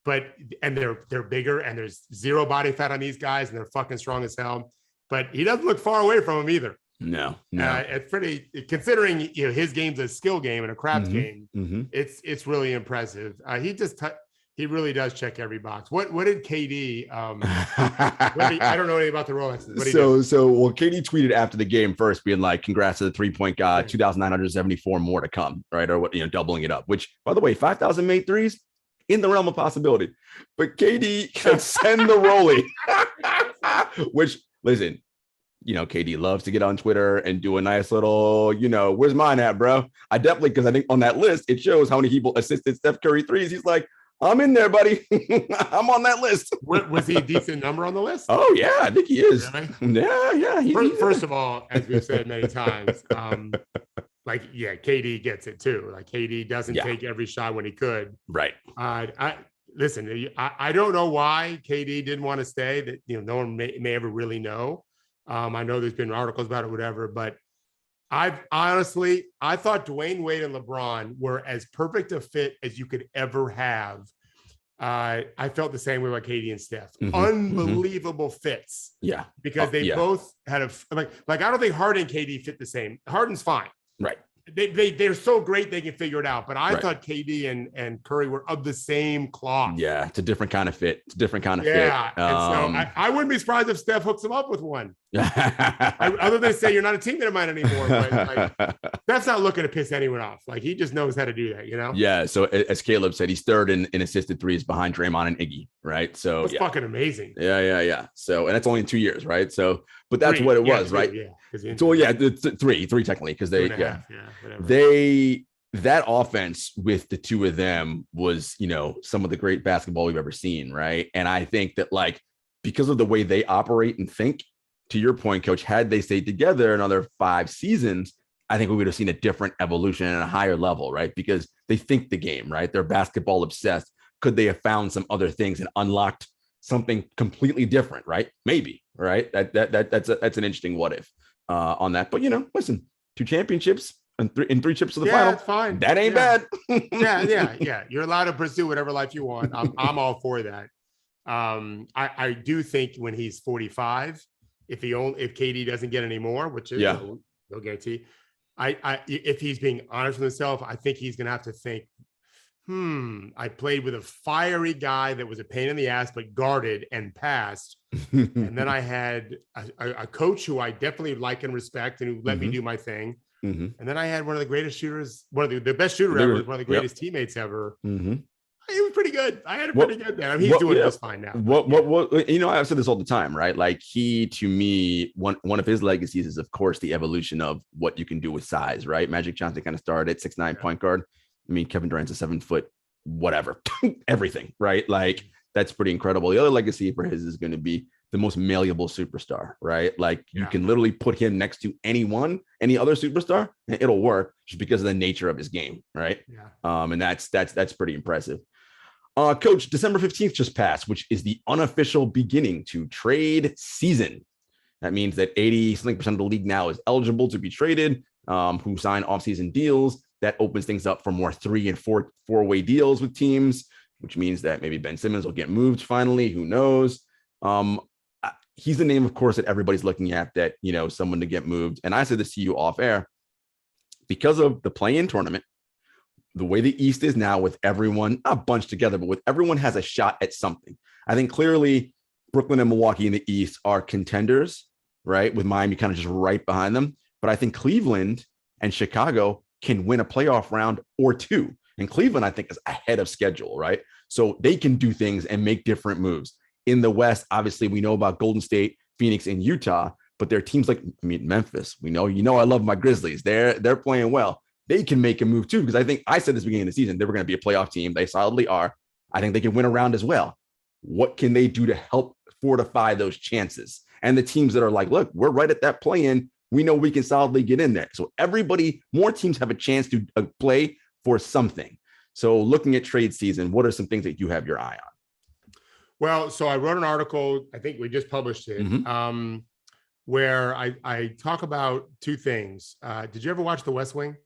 But they're bigger, and there's zero body fat on these guys, and they're fucking strong as hell. But he doesn't look far away from him either. No. It's pretty, considering his game's a skill game and a craft game. Mm-hmm. It's really impressive. He really does check every box. What did KD? I don't know anything about the Rolex. Well, KD tweeted after the game first, being like, "Congrats to the 3-point god, 2,974 more to come," right? Or what, doubling it up. Which, by the way, 5,000 made threes in the realm of possibility. But KD can send the rollie. Which, listen, KD loves to get on Twitter and do a nice little, where's mine at, bro? I definitely, because I think on that list, it shows how many people assisted Steph Curry threes. He's like, I'm in there, buddy. I'm on that list. Was he a decent number on the list? Oh, yeah, I think he is. Really? Yeah. First of all, as we've said many times, KD gets it too. Like, KD doesn't take every shot when he could. Right. Listen, I don't know why KD didn't want to stay. That no one may ever really know. I know there's been articles about it, whatever, but I thought Dwayne Wade and LeBron were as perfect a fit as you could ever have. I felt the same way about KD and Steph. Mm-hmm. Unbelievable fits. Yeah. Because they both had I don't think Harden and KD fit the same. Harden's fine. Right. They're so great they can figure it out. But I thought KD and Curry were of the same cloth. Yeah, it's a different kind of fit. It's a different kind of fit. Yeah, and so I wouldn't be surprised if Steph hooks him up with one. Other than say you're not a teammate of mine anymore. But Steph's not looking to piss anyone off. Like, he just knows how to do that, Yeah. So as Caleb said, he's third in assisted threes behind Draymond and Iggy, right? So it's fucking amazing. Yeah. So, and that's only in 2 years, right? So, but that's what it was, right? Yeah. So three technically, because that offense with the two of them was, some of the great basketball we've ever seen, right? And I think that, because of the way they operate and think, to your point, Coach, had they stayed together another 5 seasons, I think we would have seen a different evolution and a higher level, right? Because they think the game, right? They're basketball obsessed. Could they have found some other things and unlocked something completely different, right? Maybe, right? That's an interesting what if on that. But listen, 2 championships and 3 trips to the final. That's fine. That ain't bad. Yeah. You're allowed to pursue whatever life you want. I'm all for that. I do think when he's 45, if KD doesn't get any more, which is no guarantee. If he's being honest with himself, I think he's gonna have to think, I played with a fiery guy that was a pain in the ass, but guarded and passed. And then I had a coach who I definitely like and respect and who let me do my thing. Mm-hmm. And then I had one of the greatest shooters, one of the best shooter ever, one of the greatest teammates ever. Mm-hmm. It was pretty good. I had it pretty good there. He's doing just fine now. I've said this all the time, right? Like, he, to me, one of his legacies is, of course, the evolution of what you can do with size, right? Magic Johnson kind of started at 6'9" point guard. I mean, Kevin Durant's a 7 foot, whatever, everything, right? Like, that's pretty incredible. The other legacy for his is going to be the most malleable superstar, right? Like, you can literally put him next to any other superstar, and it'll work just because of the nature of his game, right? Yeah. And that's pretty impressive. Coach, December 15th just passed, which is the unofficial beginning to trade season. That means that 80% of the league now is eligible to be traded, who sign offseason deals. that opens things up for more 3 and 4-way deals with teams, which means that maybe Ben Simmons will get moved finally. Who knows? He's the name, of course, that everybody's looking at, that, someone to get moved. And I said this to you off air, because of the play-in tournament, the way the East is now, with everyone not bunched together, but with everyone has a shot at something. I think clearly Brooklyn and Milwaukee in the East are contenders, right? With Miami kind of just right behind them. But I think Cleveland and Chicago can win a playoff round or two. And Cleveland, I think, is ahead of schedule, right? So they can do things and make different moves. In the West, obviously, we know about Golden State, Phoenix, and Utah, but there are teams like Memphis. We know, I love my Grizzlies. They're playing well. They can make a move too, because I think I said this beginning of the season, they were going to be a playoff team. They solidly are. I think they can win a round as well. What can they do to help fortify those chances? And the teams that are like, look, we're right at that play-in, we know we can solidly get in there. So more teams have a chance to play for something. So looking at trade season, what are some things that you have your eye on? Well, so I wrote an article, I think we just published it, where I talk about two things. Did you ever watch The West Wing?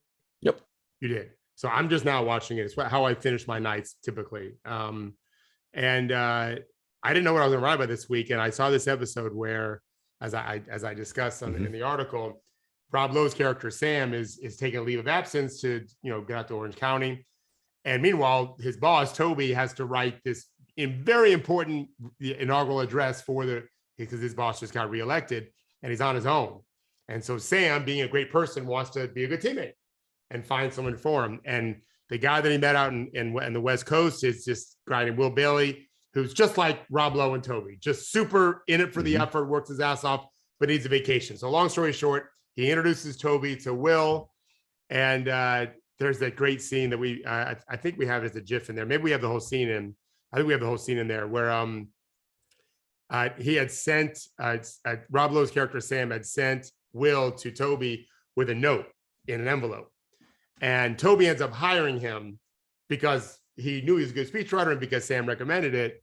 Yep. You did. So I'm just now watching it. It's how I finish my nights typically. And I didn't know what I was going to write about this week. And I saw this episode where, as I discussed in the article, Rob Lowe's character, Sam, is taking a leave of absence to, get out to Orange County. And meanwhile, his boss, Toby, has to write this very important inaugural address because his boss just got reelected and he's on his own. And so Sam, being a great person, wants to be a good teammate and find someone for him. And the guy that he met out in the West Coast is just a guy named Will Bailey, who's just like Rob Lowe and Toby, just super in it for the effort, works his ass off, but needs a vacation. So long story short, he introduces Toby to Will. And there's that great scene that I think we have as a GIF in there. Maybe we have the whole scene in. I think we have the whole scene in there where he had sent Rob Lowe's character, Sam, had sent Will to Toby with a note in an envelope. And Toby ends up hiring him because he knew he was a good speechwriter and because Sam recommended it.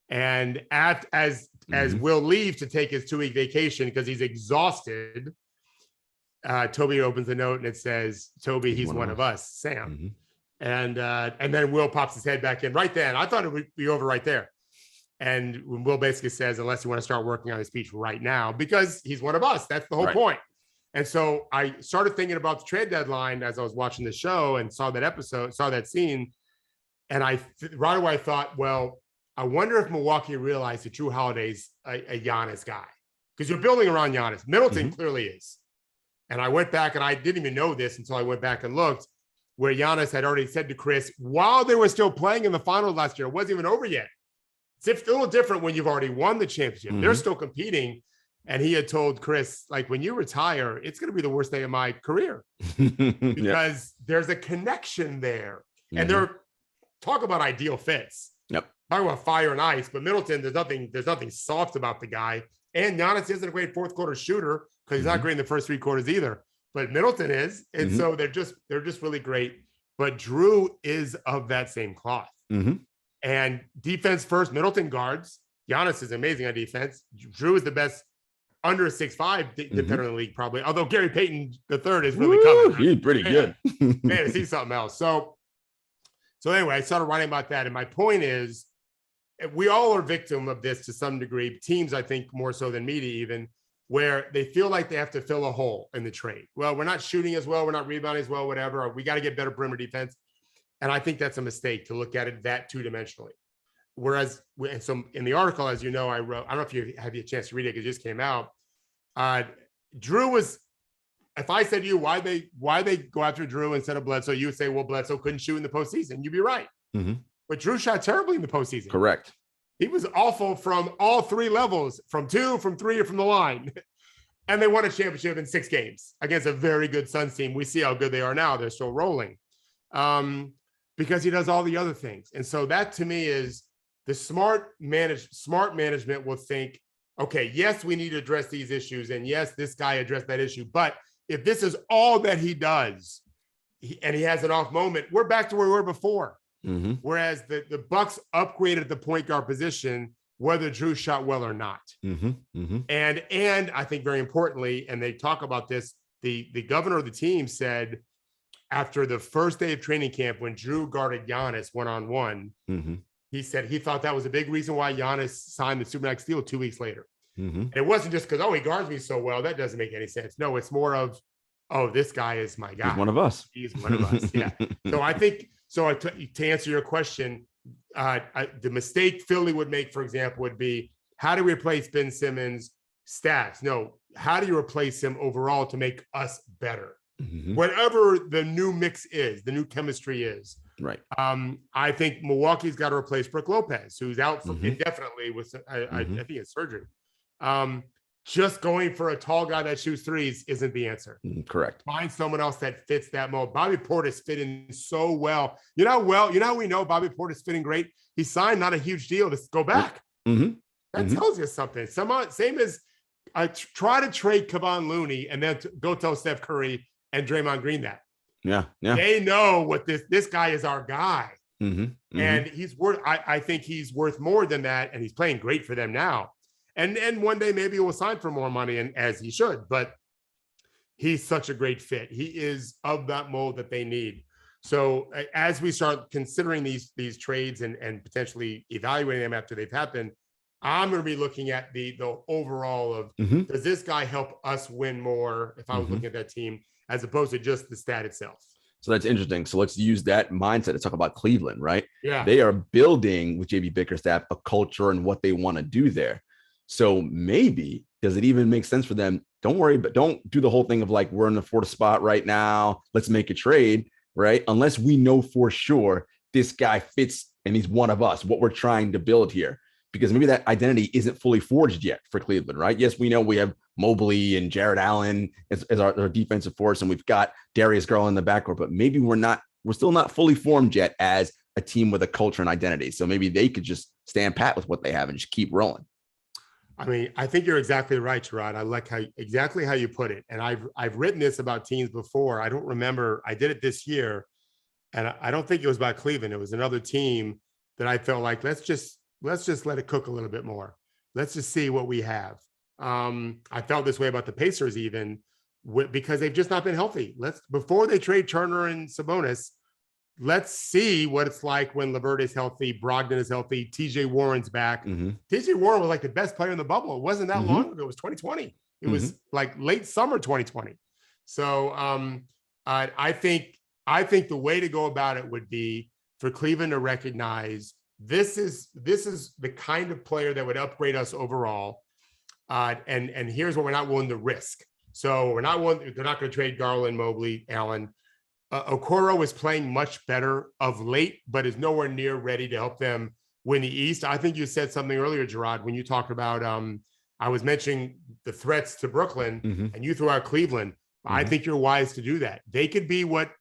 And as Will leaves to take his 2-week vacation because he's exhausted, Toby opens the note and it says, Toby, he's one of us, Sam. And then Will pops his head back in right then. I thought it would be over right there. And when Will basically says, unless you want to start working on his speech right now, because he's one of us, that's the whole point. And so I started thinking about the trade deadline as I was watching the show and saw that scene. And right away I thought, well, I wonder if Milwaukee realized that Jrue Holiday's a Giannis guy, because you're building around Giannis. Middleton clearly is. And I went back and I didn't even know this until I went back and looked, where Giannis had already said to Chris, while they were still playing in the finals last year, it wasn't even over yet. It's a little different when you've already won the championship. They're still competing. And he had told Chris, like, when you retire, it's going to be the worst day of my career because there's a connection there. And they're talk about ideal fits. Talk about fire and ice, but Middleton, there's nothing soft about the guy. And Giannis isn't a great fourth quarter shooter because he's not great in the first 3 quarters either. But Middleton is. And so they're just really great. But Jrue is of that same cloth. And defense first, Middleton guards. Giannis is amazing on defense. Jrue is the best under 6'5", depending on the league, probably. Although Gary Payton III is really coming. He's pretty good. Man, is he something else? So anyway, I started writing about that. And my point is, we all are victim of this to some degree. Teams, I think, more so than media even, where they feel like they have to fill a hole in the trade. Well, we're not shooting as well. We're not rebounding as well, whatever. We got to get better perimeter defense. And I think that's a mistake to look at it that two-dimensionally. Whereas, and so in the article, as you know, I wrote, I don't know if you have a chance to read it because it just came out. Jrue was, if I said to you, why they go after Jrue instead of Bledsoe, you would say, well, Bledsoe couldn't shoot in the postseason. You'd be right. But Jrue shot terribly in the postseason. Correct. He was awful from all 3 levels, from 2, from 3, or from the line. And they won a championship in 6 games against a very good Suns team. We see how good they are now. They're still rolling. Because he does all the other things. And so that to me is the smart management will think, okay, yes, we need to address these issues. And yes, this guy addressed that issue. But if this is all that he does and he has an off moment, we're back to where we were before. Whereas the Bucks upgraded the point guard position, whether Jrue shot well or not. And I think very importantly, and they talk about this, the governor of the team said, after the first day of training camp, when Drew guarded Giannis one-on-one, he said he thought that was a big reason why Giannis signed the Supermax deal 2 weeks later. And it wasn't just because, oh, he guards me so well. That doesn't make any sense. No, it's more of, oh, this guy is my guy. He's one of us. He's one of us. Yeah. So I think, to answer your question, the mistake Philly would make, for example, would be, how do we replace Ben Simmons' stats? No, how do you replace him overall to make us better? Whatever the new mix is, the new chemistry is. Right. I think Milwaukee's got to replace Brook Lopez, who's out for indefinitely with, I think it's surgery. Just going for a tall guy that shoots threes isn't the answer. Correct. Find someone else that fits that mold. Bobby Portis fit in so well. You know how we know Bobby Portis fitting great? He signed not a huge deal to go back. That tells you something. Same as I try to trade Kevon Looney and then go tell Steph Curry and Draymond Green that. Yeah. They know what this guy is, our guy. And he's worth, I think he's worth more than that. And he's playing great for them now. And one day maybe we'll sign for more money, and as he should, but he's such a great fit. He is of that mold that they need. So as we start considering these trades and potentially evaluating them after they've happened, I'm going to be looking at the overall of, does this guy help us win more if I was looking at that team, as opposed to just the stat itself? So that's interesting. So let's use that mindset to talk about Cleveland, right? Yeah. They are building with JB Bickerstaff a culture and what they want to do there. So maybe, does it even make sense for them? Don't worry, but don't do the whole thing of like, we're in the fourth spot right now, let's make a trade, right? Unless we know for sure this guy fits and he's one of us, what we're trying to build here. Because maybe that identity isn't fully forged yet for Cleveland, right? Yes, we know we have Mobley and Jared Allen as our defensive force, and we've got Darius Garland in the backcourt, but maybe we're still not fully formed yet as a team with a culture and identity. So maybe they could just stand pat with what they have and just keep rolling. I mean, I think you're exactly right, Jarod. I like exactly how you put it. And I've written this about teams before. I don't remember. I did it this year, and I don't think it was about Cleveland. It was another team that I felt like, let's just let it cook a little bit more. Let's just see what we have. I felt this way about the Pacers even because they've just not been healthy. Before they trade Turner and Sabonis, let's see what it's like when LeVert is healthy, Brogdon is healthy, TJ Warren's back. TJ Warren was like the best player in the bubble. It wasn't that long ago. It was 2020. It was like late summer 2020. So I think the way to go about it would be for Cleveland to recognize this is the kind of player that would upgrade us overall. And here's what we're not willing to risk. So they're not going to trade Garland, Mobley, Allen. Okoro is playing much better of late, but is nowhere near ready to help them win the East. I think you said something earlier, Jarod, when you talked about, I was mentioning the threats to Brooklyn and you threw out Cleveland. I think you're wise to do that. They could be what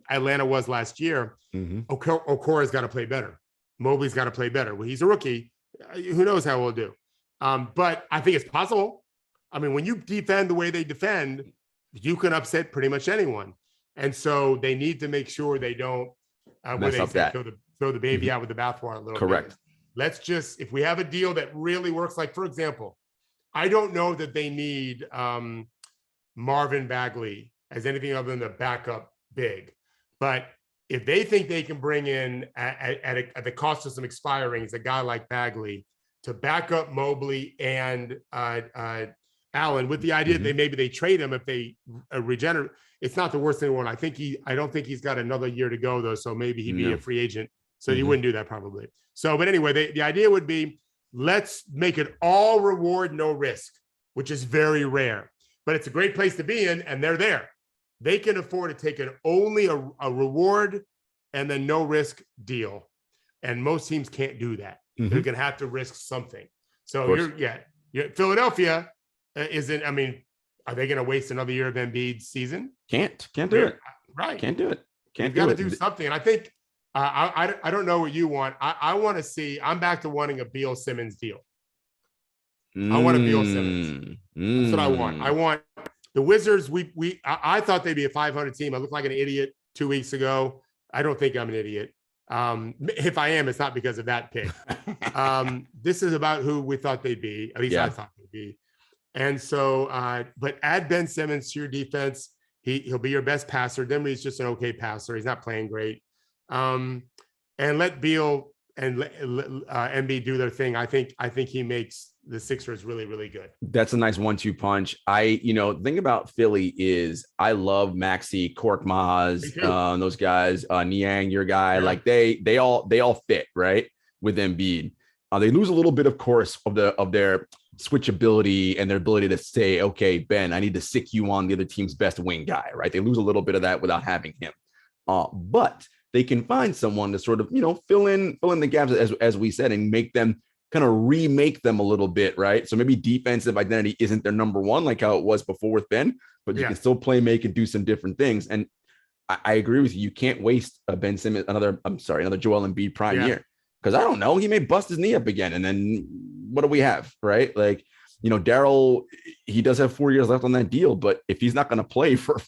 Atlanta was last year. Okoro's got to play better. Mobley's got to play better. Well, he's a rookie. Who knows how we'll do? But I think it's possible. I mean, when you defend the way they defend, you can upset pretty much anyone. And so they need to make sure they don't throw the baby out with the bathwater a little bit. Correct. Let's just, if we have a deal that really works, like, for example, I don't know that they need Marvin Bagley as anything other than the backup big. But if they think they can bring in at the cost of some expirings, a guy like Bagley to back up Mobley and Allen, with the idea that maybe they trade him if they regenerate, it's not the worst thing in the world. I don't think he's got another year to go though, so maybe he'd be a free agent. So you wouldn't do that probably. So, but anyway, the idea would be, let's make it all reward, no risk, which is very rare, but it's a great place to be in, and they're there. They can afford to take only a reward and then no risk deal, and most teams can't do that. They're going to have to risk something. So Philadelphia isn't. I mean, are they going to waste another year of Embiid's season? Can't do it. Right. Can't do it. You've got to do something. And I think I don't know what you want. I want to see. I'm back to wanting a Beal Simmons deal. I want a Beal Simmons. That's what I want. I want the Wizards. I thought they'd be a 500 team. I looked like an idiot 2 weeks ago. I don't think I'm an idiot. If I am, it's not because of that pick. This is about who we thought they'd be. At least I thought they'd be. And so, but add Ben Simmons to your defense. He'll be your best passer. Dinwiddie's just an okay passer. He's not playing great. And let Beal and Embiid do their thing. I think he makes the Sixers really, really good. That's a nice 1-2 punch. The thing about Philly is I love Maxey, Korkmaz, those guys, Niang, your guy. Yeah. Like they all fit right with Embiid. They lose a little bit, of course, of their switchability and their ability to say, okay, Ben, I need to sick you on the other team's best wing guy, right? They lose a little bit of that without having him. But they can find someone to sort of, fill in the gaps, as we said, and make them kind of remake them a little bit, right? So maybe defensive identity isn't their number one, like how it was before with Ben, but you can still play, make, and do some different things. And I agree with you. You can't waste a Ben Simmons, another Joel Embiid prime year. Because I don't know, he may bust his knee up again. And then what do we have, right? Like, Daryl, he does have 4 years left on that deal, but if he's not going to play for,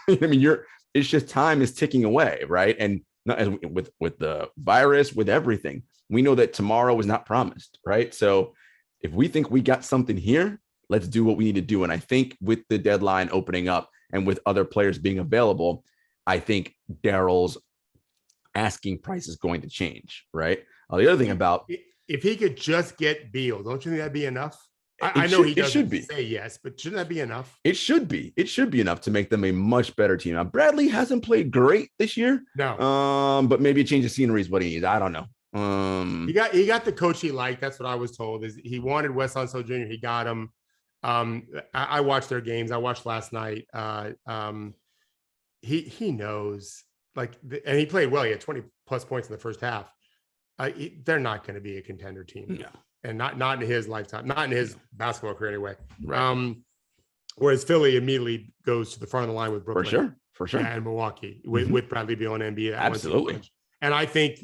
it's just time is ticking away, right? And with the virus, with everything, we know that tomorrow is not promised, right? So if we think we got something here, let's do what we need to do. And I think with the deadline opening up and with other players being available, I think Daryl's asking price is going to change, right? The other thing about, if he could just get Beal, don't you think that'd be enough? I know he doesn't say yes, but shouldn't that be enough? It should be. It should be enough to make them a much better team. Now, Bradley hasn't played great this year. No. But maybe a change of scenery is what he needs. I don't know. He got the coach he liked. That's what I was told. Is he wanted Wes Unseld Jr. He got him. I watched their games. I watched last night. He knows, and he played well. He had 20 plus points in the first half. They're not going to be a contender team. No. And not in his lifetime, not in his basketball career anyway. Right. Whereas Philly immediately goes to the front of the line with Brooklyn. For sure. And Milwaukee with Bradley Beal and Embiid. Absolutely. And I think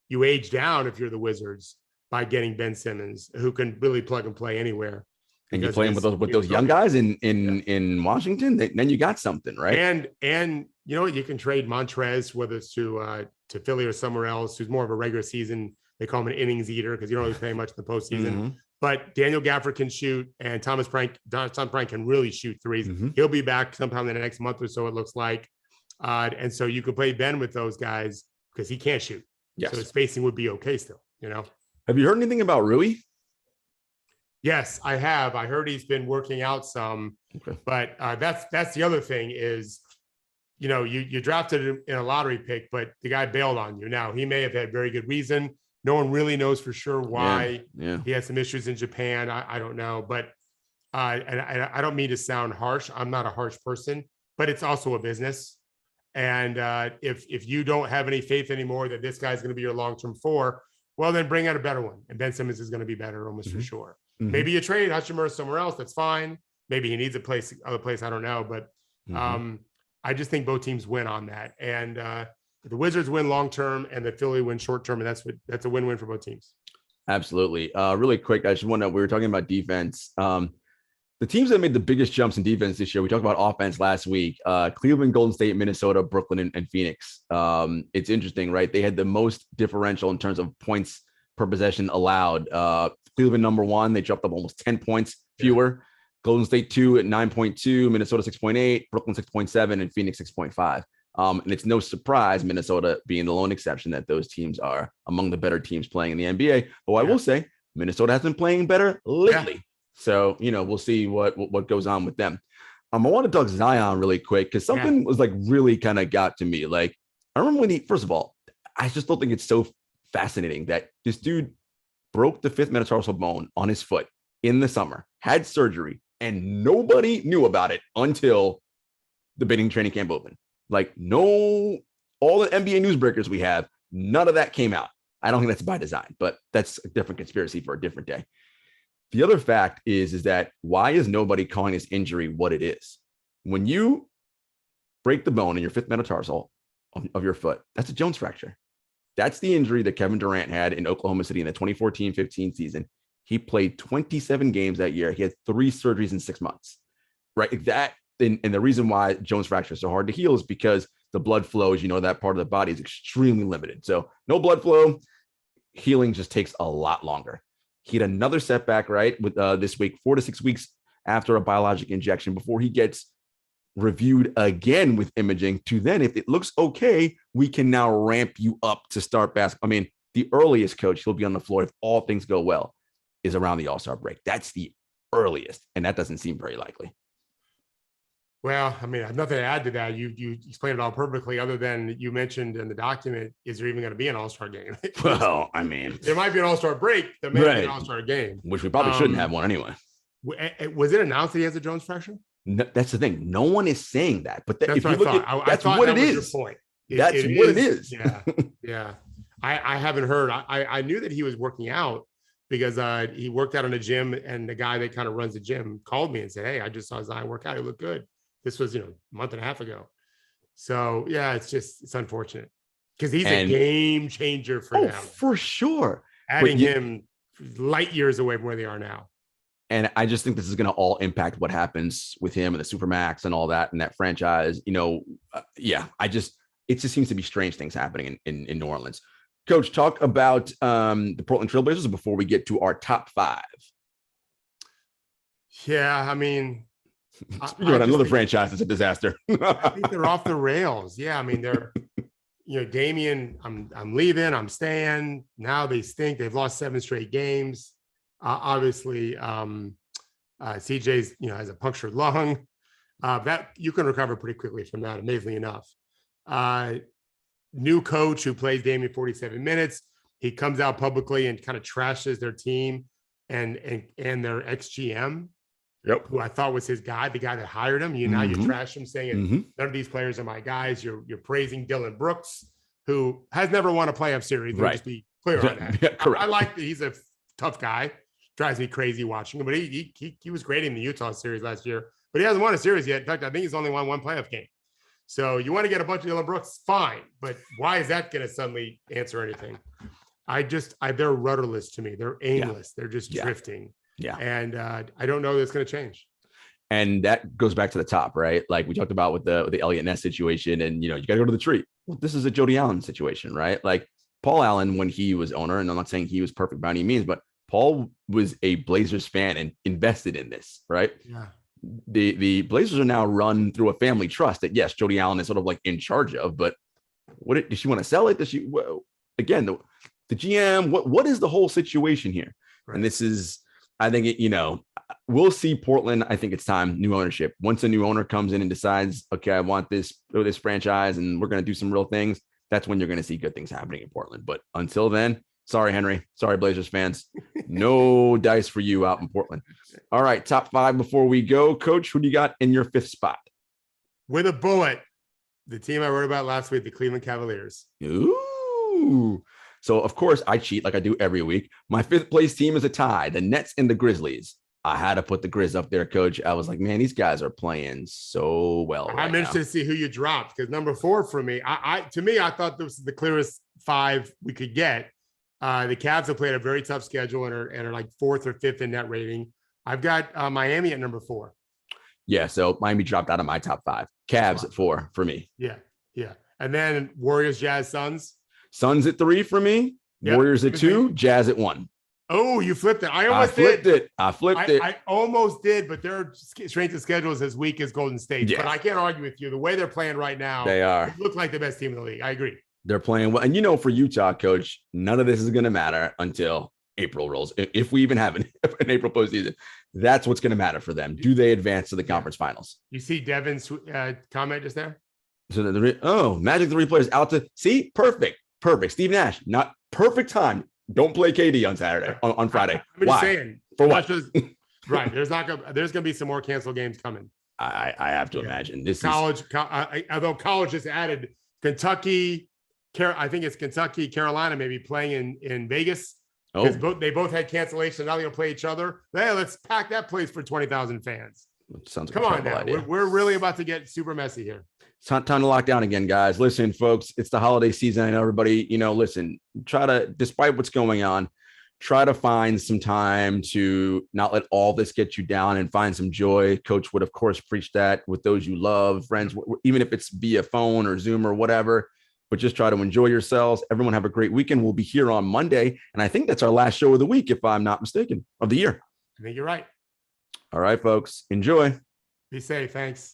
you age down if you're the Wizards by getting Ben Simmons, who can really plug and play anywhere. And you're playing with those young guys in Washington, then you got something, right? And you can trade Montrez, whether it's to Philly or somewhere else, who's more of a regular season. They call him an innings eater because you don't really play much in the postseason. Mm-hmm. But Daniel Gafford can shoot, and Tom Frank can really shoot threes. Mm-hmm. He'll be back sometime in the next month or so, it looks like. And so you could play Ben with those guys because he can't shoot. Yes. So his spacing would be okay still, Have you heard anything about Rui? Yes, I have. I heard he's been working out some. Okay. But that's the other thing is, you drafted him in a lottery pick, but the guy bailed on you. Now, he may have had very good reason. No one really knows for sure why. He had some issues in Japan. I don't know, but and I don't mean to sound harsh. I'm not a harsh person, but it's also a business. And if you don't have any faith anymore that this guy's going to be your long-term four, well, then bring out a better one. And Ben Simmons is going to be better almost for sure. Mm-hmm. Maybe you trade Hachimura somewhere else. That's fine. Maybe he needs other place. I don't know, but I just think both teams win on that. And the Wizards win long-term and the Philly win short-term. And that's a win-win for both teams. Absolutely. Really quick, I just want to, we were talking about defense. The teams that made the biggest jumps in defense this year, we talked about offense last week, Cleveland, Golden State, Minnesota, Brooklyn, and Phoenix. It's interesting, right? They had the most differential in terms of points per possession allowed. Cleveland, number one, they dropped up almost 10 points fewer. Yeah. Golden State 2 at 9.2, Minnesota 6.8, Brooklyn 6.7, and Phoenix 6.5. And it's no surprise, Minnesota being the lone exception, that those teams are among the better teams playing in the NBA. But I will say, Minnesota has been playing better lately. Yeah. So, we'll see what goes on with them. I want to talk Zion really quick because something was really kind of got to me. I remember when first of all, I just don't think it's so fascinating that this dude broke the fifth metatarsal bone on his foot in the summer, had surgery, and nobody knew about it until the beginning training camp opened. All the NBA newsbreakers we have, none of that came out. I don't think that's by design, but that's a different conspiracy for a different day. The other fact is that why is nobody calling this injury what it is? When you break the bone in your fifth metatarsal of your foot, that's a Jones fracture. That's the injury that Kevin Durant had in Oklahoma City in the 2014-15 season. He played 27 games that year. He had 3 surgeries in 6 months, right? And the reason why Jones fracture is so hard to heal is because the blood flows, that part of the body is extremely limited. So no blood flow, healing just takes a lot longer. He had another setback, right, with this week, 4 to 6 weeks after a biologic injection before he gets reviewed again with imaging to then, if it looks okay, we can now ramp you up to start basketball. I mean, the earliest coach he'll be on the floor, if all things go well, is around the All-Star break. That's the earliest, and that doesn't seem very likely. Well, I mean, I have nothing to add to that. You explained it all perfectly, other than you mentioned in the document, is there even going to be an All-Star game? Well, I mean, there might be an All-Star break. There may be an All-Star game. Which we probably shouldn't have one anyway. Was it announced that he has a Jones fracture? No, that's the thing. No one is saying that. But if you look at that's what it is. Your point. That's what it is. Yeah. Yeah. I haven't heard. I knew that he was working out because he worked out in a gym, and the guy that kind of runs the gym called me and said, "Hey, I just saw Zion work out. He looked good." This was, a month and a half ago. So yeah, it's unfortunate because he's a game changer for them. For sure. Adding him light years away from where they are now. And I just think this is going to all impact what happens with him and the Supermax and all that and that franchise. It just seems to be strange things happening in New Orleans. Coach, talk about the Portland Trailblazers before we get to our top 5. Yeah, I mean, another franchise is a disaster. I think they're off the rails. Yeah, I mean, they're, Damian, I'm leaving, I'm staying. Now they stink. They've lost 7 straight games. Obviously, CJ's, has a punctured lung. That you can recover pretty quickly from that, amazingly enough. New coach who plays Damian 47 minutes. He comes out publicly and kind of trashes their team and their ex-GM. Yep. Who I thought was his guy, the guy that hired him. Now you trash him, saying none of these players are my guys. You're praising Dylan Brooks, who has never won a playoff series. Let's be clear on that. Yeah, correct. I like that he's a tough guy. Drives me crazy watching him, but he was great in the Utah series last year. But he hasn't won a series yet. In fact, I think he's only won 1 playoff game. So you want to get a bunch of Dylan Brooks, fine. But why is that going to suddenly answer anything? They're rudderless to me. They're aimless. They're just drifting. Yeah. And I don't know that's going to change. And that goes back to the top, right? Like we talked about with the Elliott Ness situation, and you got to go to the tree. Well, this is a Jody Allen situation, right? Like Paul Allen, when he was owner, and I'm not saying he was perfect by any means, but Paul was a Blazers fan and invested in this, right? Yeah. The Blazers are now run through a family trust that, yes, Jody Allen is sort of like in charge of, but does she want to sell it? Does she, again, the GM, what is the whole situation here? Right. And this is, I think we'll see Portland. I think it's time, new ownership. Once a new owner comes in and decides, okay, I want this franchise and we're going to do some real things, that's when you're going to see good things happening in Portland. But until then, sorry, Henry. Sorry, Blazers fans. No dice for you out in Portland. All right, top 5 before we go. Coach, who do you got in your 5th spot? With a bullet, the team I wrote about last week, the Cleveland Cavaliers. Ooh. So, of course, I cheat like I do every week. My 5th place team is a tie, the Nets and the Grizzlies. I had to put the Grizz up there, Coach. I was like, man, these guys are playing so well. I'm interested to see who you dropped, because number 4 for me, I thought this was the clearest 5 we could get. The Cavs have played a very tough schedule and are like 4th or 5th in net rating. I've got Miami at number 4. Yeah, so Miami dropped out of my top 5. Cavs at 4 for me. Yeah. And then Warriors, Jazz, Suns. Suns at 3 for me. Yep. Warriors at 2. Jazz at 1. Oh, you flipped it. I flipped it. I almost did, but their strength of schedule is as weak as Golden State. Yeah. But I can't argue with you. The way they're playing right now, they look like the best team in the league. I agree. They're playing well. And for Utah, Coach, none of this is going to matter until April rolls. If we even have an April postseason, that's what's going to matter for them. Do they advance to the conference finals? You see Devin's comment just there? So Magic 3 players out to see. Perfect. Steve Nash, not perfect time. Don't play KD on Saturday, on Friday. I'm just saying. For what? Right. There's going to be some more canceled games coming. I have to imagine. This college, although college just added Kentucky, I think it's Kentucky, Carolina, maybe playing in Vegas. Because they both had cancellation. Now they'll play each other. Hey, let's pack that place for 20,000 fans. Sounds like Come on now. We're really about to get super messy here. It's time to lock down again, guys. Listen, folks, it's the holiday season. I know everybody, listen, try to, despite what's going on, try to find some time to not let all this get you down and find some joy. Coach would, of course, preach that with those you love, friends, even if it's via phone or Zoom or whatever. But just try to enjoy yourselves. Everyone have a great weekend. We'll be here on Monday. And I think that's our last show of the week, if I'm not mistaken, of the year. I think you're right. All right, folks. Enjoy. Be safe. Thanks.